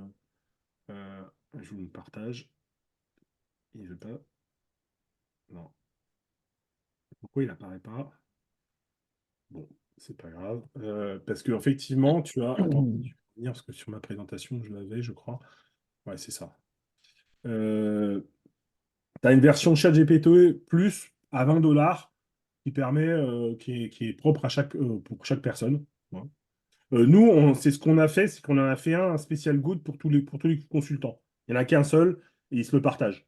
Je vous le partage. Il veut pas. Non. Pourquoi il apparaît pas? Bon, c'est pas grave. Parce que effectivement, tu as. Attends, je vais revenir parce que sur ma présentation, je l'avais, je crois. Ouais, c'est ça. Tu as une version ChatGPT Plus à 20 $ qui permet, qui est propre à pour chaque personne. Voilà. Nous, c'est ce qu'on a fait, c'est qu'on en a fait un spécial good pour tous les consultants. Il n'y en a qu'un seul et ils se le partagent.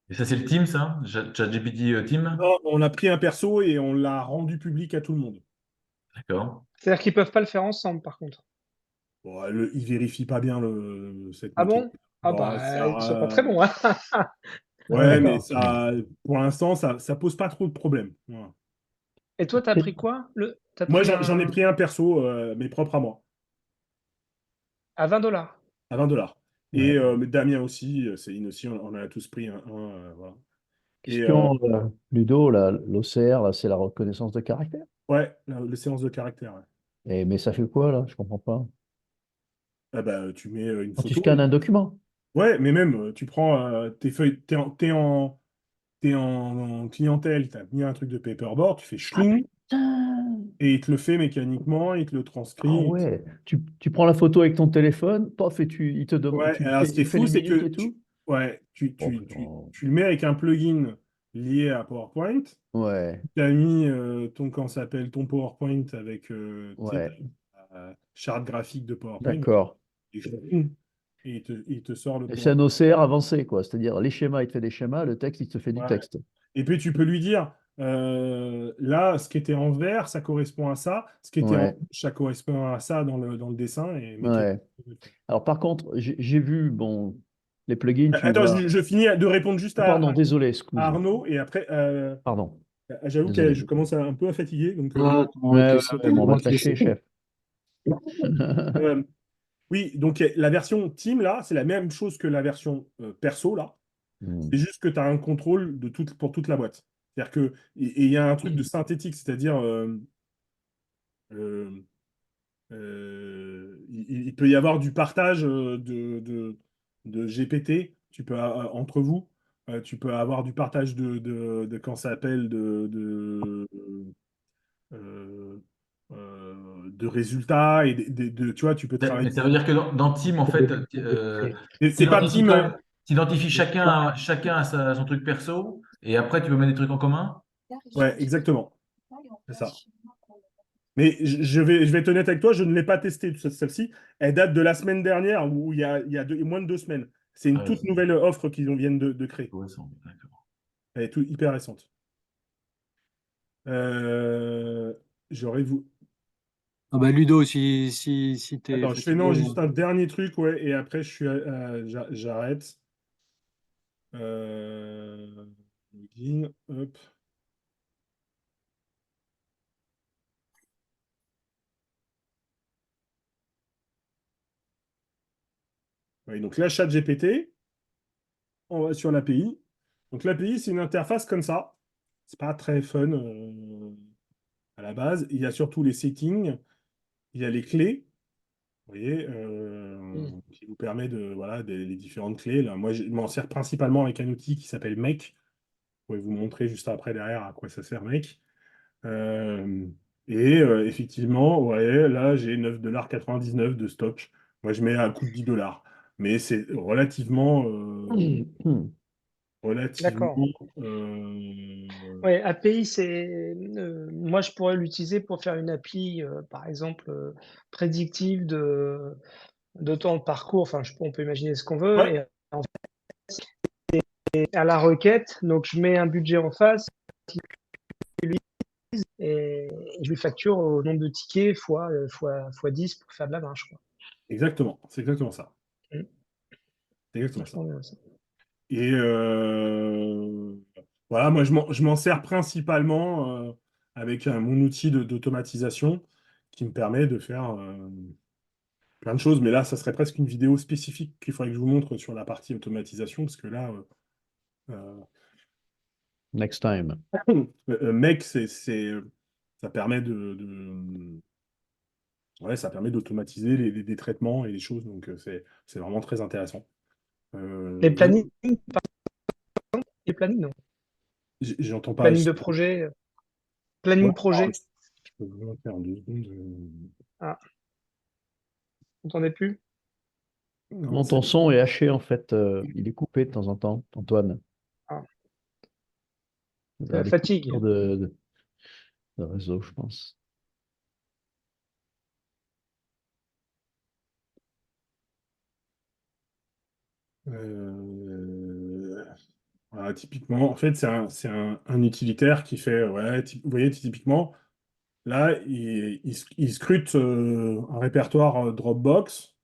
Et ça, c'est le Team, ça? ChatGPT Team? Non, on a pris un perso et on l'a rendu public à tout le monde. D'accord. C'est-à-dire qu'ils peuvent pas le faire ensemble, par contre. Bon, il vérifie pas bien cette Ah méthode. bon? Ah Bon, bah, ils sont pas très bons, hein. ouais, mais D'accord. ça, pour l'instant, ça pose pas trop de problèmes. Voilà. Et toi, t'as pris quoi? T'as Moi, pris j'en ai pris un perso, mais propre à moi, à 20 $. à 20 $. Ouais. Et mais Damien aussi, Céline aussi, on en a tous pris un. Voilà. Et Question, Ludo, l'OCR, là, c'est la reconnaissance de caractère. ouais, les séances de caractère. Ouais. Mais ça fait quoi, là? Je comprends pas. Ah bah, tu mets une Quand tu photo. scannes un document. Ouais, mais même, tu prends tes feuilles, t'es en clientèle, t'as mis un truc de paperboard, tu fais chlou, Putain. et il te le fait mécaniquement, il te le Ah transcrit. ouais. Tu prends la photo avec ton téléphone, paf, et il te demande, Ouais, alors ce qui est il fait fou, les c'est minutes que et tout. ouais, Oh, putain. tu le mets avec un plugin lié à PowerPoint. Ouais, Tu as mis comment ça s'appelle, ton PowerPoint avec tu sais, ouais, ta charte graphique de PowerPoint. d'accord. Et il te sort le Et c'est un PowerPoint. OCR avancé, quoi. C'est-à-dire, les schémas, il te fait des schémas, le texte, il te fait du Ouais. texte. Et puis tu peux lui dire, là, ce qui était en vert, ça correspond à ça. Ce qui était en Ouais, rouge, ça correspond à ça dans le dessin. Et ouais. Alors, par contre, j'ai vu, bon, les plugins, tu Attends, vois. je finis de répondre juste Pardon, désolé, à excuse. Arnaud et après. Pardon. J'avoue que Désolé. je commence un peu à fatiguer. Donc, Ah, on va Ouais, te ouais, laisser. ouais, bon, on va On va te te laisser. lâcher, chef. oui, donc la version team, là, c'est la même chose que la version perso, là. Hmm. C'est juste que tu as un contrôle pour toute la boîte. C'est-à-dire que, et il y a un truc de synthétique, c'est-à-dire, euh, il peut y avoir du partage de GPT, entre vous. Tu peux avoir du partage quand ça s'appelle, euh, de résultats, et tu vois, tu peux travailler. Mais ça veut dire que dans Team, en fait, Et c'est pas team. t'identifies chacun à son truc perso, et après, tu peux mettre des trucs en commun? Ouais, exactement. C'est ça. Mais je vais être honnête avec toi, je ne l'ai pas testé, celle-ci. Elle date de la semaine dernière, où il y a moins de 2 semaines. C'est une Ah ouais, toute nouvelle offre qu'ils viennent de créer. ouais, d'accord. Elle est hyper récente. Euh, J'aurais vous. Ah bah Ludo, si t'es Attends, je fais non, fatigué. juste un dernier truc, ouais, et après j'arrête. Login, hop. Oui, donc là, ChatGPT, on va sur l'API. Donc l'API, c'est une interface comme ça. C'est pas très fun à la base. Il y a surtout les settings, il y a les clés, vous voyez, qui vous permet de voilà les différentes clés. Là, moi, je m'en sers principalement avec un outil qui s'appelle Make. Je vais vous montrer juste après derrière à quoi ça sert, Make. Euh, Effectivement, ouais, là, j'ai 9,99 $ de stock. Moi, je mets un coût de 10 $. Mais c'est relativement. D'accord. Ouais, API, moi, je pourrais l'utiliser pour faire une API, par exemple, prédictive de temps de parcours. Enfin, on peut imaginer ce qu'on veut. Ouais, Et en fait, à la requête, donc je mets un budget en face et je lui facture au nombre de tickets fois 10 pour faire de la marge, quoi. exactement. C'est exactement ça. Mm. C'est exactement ça. Vachement bien, ça. Et voilà, moi, je m'en sers principalement avec mon outil d'automatisation qui me permet de faire plein de choses. Mais là, ça serait presque une vidéo spécifique qu'il faudrait que je vous montre sur la partie automatisation, parce que là, euh, Next time. Mec, ça permet ouais, ça permet d'automatiser des traitements et des choses. Donc, c'est vraiment très intéressant. Les Euh, plannings, les plannings, non. J'entends pas. Planning de projet, Ouais, planning alors, projet. je peux vous montrer en 2 secondes. Ah, vous n'entendez plus? Non, Non, ton son est haché en fait. Il est coupé de temps en temps, Antoine. Ah, Il y c'est a la des fatigue. coupures de réseau, je pense. voilà, typiquement, en fait, c'est un utilitaire qui fait, ouais, vous voyez, typiquement, là, il scrute un répertoire Dropbox.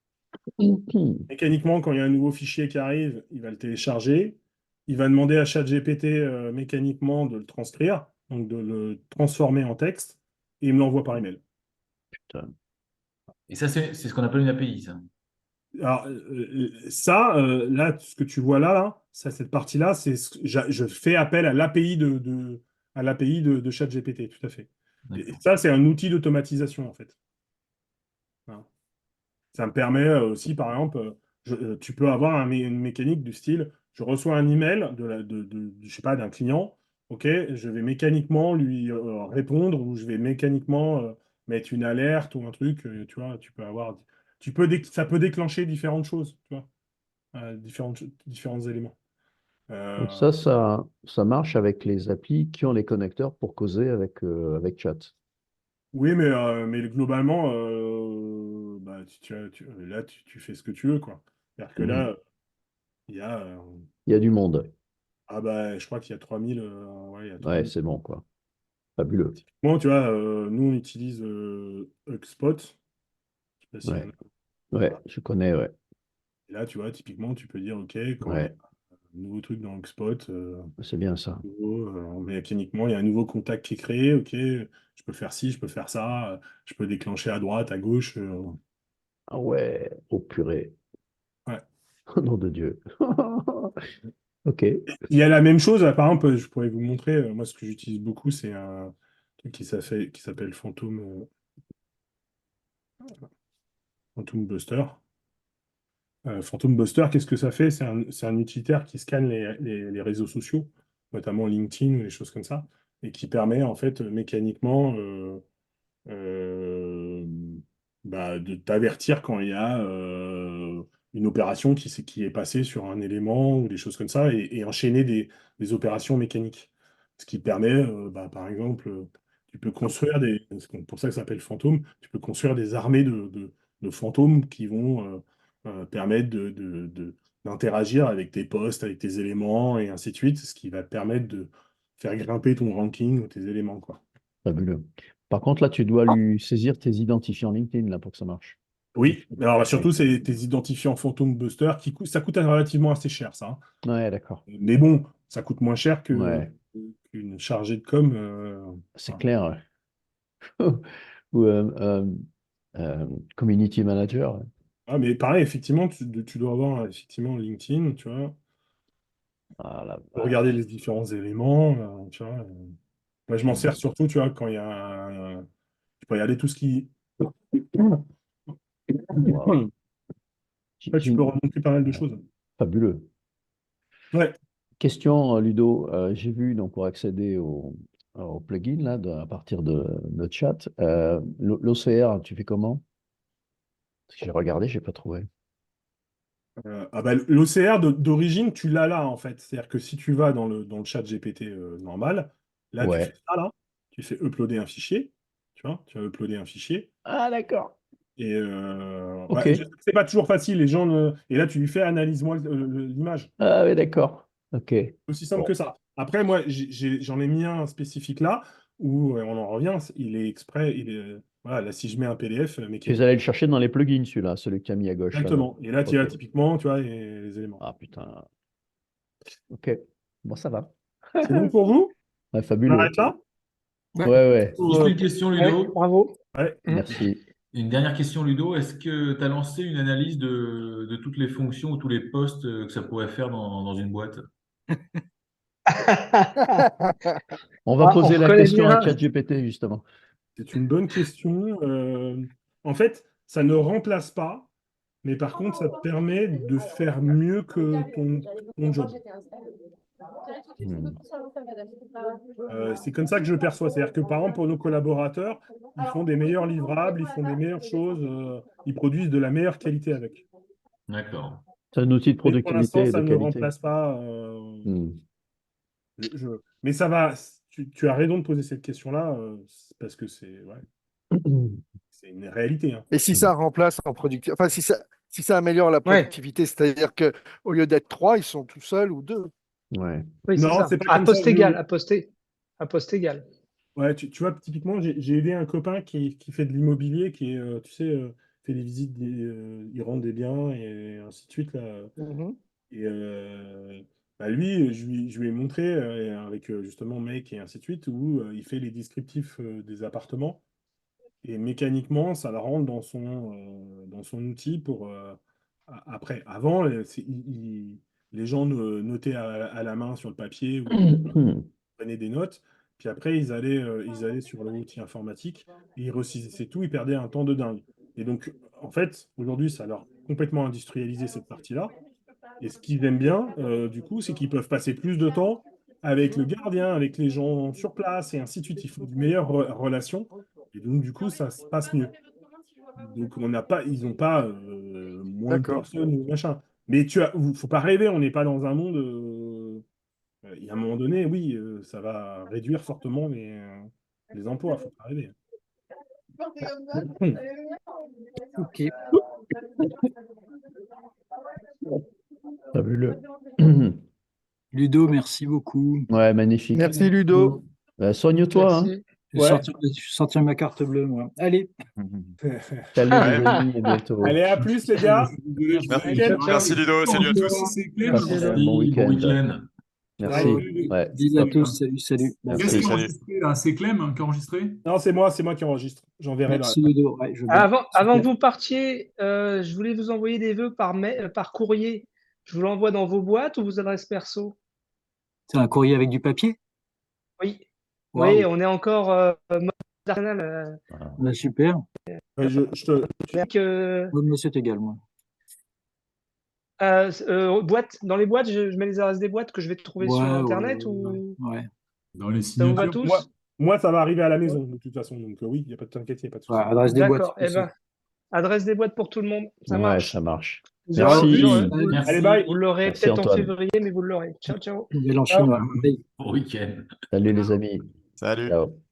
Mécaniquement, quand il y a un nouveau fichier qui arrive, il va le télécharger. Il va demander à ChatGPT mécaniquement de le transcrire, donc de le transformer en texte, et il me l'envoie par email. Putain. Et ça, c'est ce qu'on appelle une API, ça. Alors, ça, là, ce que tu vois là, cette partie-là, je fais appel à l'API à l'API de ChatGPT, tout à fait. Et D'accord. ça, c'est un outil d'automatisation, en fait. Voilà. Ça me permet aussi, par exemple, tu peux avoir une mécanique du style, je reçois un email je sais pas, d'un client, ok, je vais mécaniquement lui répondre ou je vais mécaniquement mettre une alerte ou un truc, tu vois, ça peut déclencher différentes choses, tu vois, différents éléments. Donc Euh, ça marche avec les applis qui ont les connecteurs pour causer avec chat. oui, mais globalement, bah, là, tu fais ce que tu veux, quoi. C'est-à-dire que Mhm. là, il y a. Il y a du monde. Ah bah, je crois qu'il y a 3000. Ouais, il y a Ouais, 3000. c'est bon, quoi. Fabuleux. Typiquement, tu vois, nous, on utilise HubSpot. Je sais pas s'il y en Ouais, a. ouais, Voilà. je connais, ouais. Et là, tu vois, typiquement, tu peux dire, OK, quand il y Ouais. a nouveau truc dans HubSpot. C'est bien ça. Mécaniquement, il y a un nouveau contact qui est créé. Ok, je peux faire ci, je peux faire ça. Je peux déclencher à droite, à gauche. Ah ouais, oh purée. Ouais. Au nom de Dieu. Ok. Il y a la même chose, par exemple, je pourrais vous montrer. Moi, ce que j'utilise beaucoup, c'est un truc qui s'appelle Phantom Buster. Phantom Buster, qu'est-ce que ça fait? C'est un utilitaire qui scanne les réseaux sociaux, notamment LinkedIn ou des choses comme ça, et qui permet en fait mécaniquement euh, de t'avertir quand il y a une opération qui est passée sur un élément ou des choses comme ça, et enchaîner des opérations mécaniques. Ce qui permet, par exemple, tu peux construire c'est pour ça que ça s'appelle fantôme, tu peux construire des armées de fantômes qui vont permettre d'interagir avec tes postes, avec tes éléments, et ainsi de suite, ce qui va te permettre de faire grimper ton ranking ou tes éléments, quoi. Fabuleux. Par contre, là, tu dois lui saisir tes identifiants LinkedIn là, pour que ça marche. Oui, mais alors surtout, c'est tes identifiants Phantom Buster ça coûte relativement assez cher, ça, hein. Ouais, d'accord. Mais bon, ça coûte moins cher Ouais, qu'une chargée de com. c'est Voilà. clair. Ouais. Ou community manager. Ouais. Ah, mais pareil, effectivement, tu dois avoir effectivement LinkedIn, tu vois, Ah la pour regarder les vache. différents éléments, tu vois. Moi, je m'en sers Mhm. surtout, tu vois, quand il y a tu peux regarder tout ce qui. Wow. Ouais, tu peux remonter pas mal de choses. Fabuleux. Ouais. Question, Ludo. J'ai vu, donc, pour accéder au plugin, là, à partir de notre chat, l'OCR, tu fais comment? Parce que j'ai regardé, j'ai pas trouvé. L'OCR d'origine, tu l'as là, en fait. C'est-à-dire que si tu vas dans le chat GPT normal, là, tu fais Ouais. ça, là. Tu fais uploader un fichier. Tu vois, tu vas uploader un fichier. Ah, d'accord. Et Ok. je sais que c'est pas toujours facile. Les gens Et là, tu lui fais analyse-moi l'image. Ah, oui, d'accord. Ok. Aussi simple Bon. que ça. Après, moi, j'en ai mis un spécifique là où on en revient. Il est exprès. Voilà, là, si je mets un PDF Tu es mécanique. allé le chercher dans les plugins, celui-là, celui que tu as mis à gauche, là, non? Exactement. Et là, tu as Ok. typiquement, tu vois, les éléments. Ah, putain. Ok. Bon, ça va. C'est bon pour vous? Ouais, On fabuleux. arrête là? Ouais. Ouais, ouais. Juste une question, Ouais, Ludo. bravo. Ouais. Merci. Une dernière question, Ludo. Est-ce que tu as lancé une analyse de toutes les fonctions ou tous les postes que ça pourrait faire dans une boîte? On va Ah, on poser la reconnaît question à bien. ChatGPT, justement. C'est une bonne question. En fait, ça ne remplace pas, mais par contre, ça te permet de faire mieux que ton job. Hmm. C'est comme ça que je le perçois. C'est-à-dire que, par exemple, pour nos collaborateurs, ils font des meilleurs livrables, ils font des meilleures choses, ils produisent de la meilleure qualité avec. D'accord. C'est un outil de Mais pour l'instant, productivité et de ça ne qualité. remplace pas. Hmm. Mais ça va. Tu as raison de poser cette question-là, parce que c'est une réalité, hein. Et si ça remplace en productivité, enfin, si ça améliore la Ouais, productivité, c'est-à-dire que au lieu d'être trois, ils sont tout seuls ou deux. Ouais. oui, c'est Non, ça. c'est pas À comme ça. poste égal, à poste égal. Ouais, tu vois, typiquement, j'ai aidé un copain qui fait de l'immobilier, qui est, tu sais, fait des visites, il rend des biens et ainsi de suite, là. Mhm. Et lui, je lui ai montré, avec justement Make et ainsi de suite, où il fait les descriptifs des appartements. Et mécaniquement, ça le rentre dans son outil pour. Après, avant, les gens notaient à la main sur le papier ou prenaient des notes. Puis après, ils allaient sur l'outil informatique et ils ressaisissaient tout, ils perdaient un temps de dingue. Et donc, en fait, aujourd'hui, ça leur a complètement industrialisé cette partie-là. Et ce qu'ils aiment bien, du coup, c'est qu'ils peuvent passer plus de temps avec le gardien, avec les gens sur place, et ainsi de suite. Ils font de meilleures relations. Et donc, du coup, ça se passe mieux. Donc, ils n'ont pas moins de D'accord. personnes ou machin. Mais faut pas rêver, on n'est pas dans un monde. Il y a un moment donné, oui, ça va réduire fortement les emplois, faut pas rêver. Ok. Fabuleux. Ludo, merci beaucoup. Ouais, magnifique. Merci Ludo. Soigne-toi, hein. Merci. Je vais Ouais. sortir ma carte bleue, moi. Allez. Salut les amis, à bientôt. Allez, à plus, les gars. Désolé, je Merci. vous ai- Ciao, ciao. Merci Ludo, salut à tous. C'est Clem. Passez un Merci, bon week-end. Merci. Ouais. Ouais, Bisous à top. tous. Salut, salut. Bon, Qu'est-ce qui est Salut. enregistré là? C'est Clem qui a enregistré? Non, c'est moi qui enregistre. J'enverrai merci Ludo. Ouais, je veux bien. Avant que Super. vous partiez, je voulais vous envoyer des vœux par courrier. Je vous l'envoie dans vos boîtes ou vos adresses perso? C'est un courrier avec du papier? Oui. Waouh. Oui, on est encore mode Arsenal. Bah, super. Ouais, je te... Donc, Moi, c'est égal, moi. dans les boîtes, je mets les adresses des boîtes que je vais trouver sur Ouais, Internet ouais, ou ouais. Dans les ça vous va signatures. tous? Moi, ça va arriver à la maison, de toute façon. Donc, oui, il n'y a pas de t'inquiète, il n'y a pas de souci. Ouais, adresse des boîtes. D'accord. Eh ben, adresse des boîtes pour tout le monde. Ça Ouais, marche. ça marche. Vous Merci. aurez- Merci. Allez, bye. Vous l'aurez Merci, peut-être en Antoine. février, mais vous l'aurez. Ciao, ciao. Nouvelle en chinois. Bye. Bon week-end. Salut les amis. Salut. Ciao.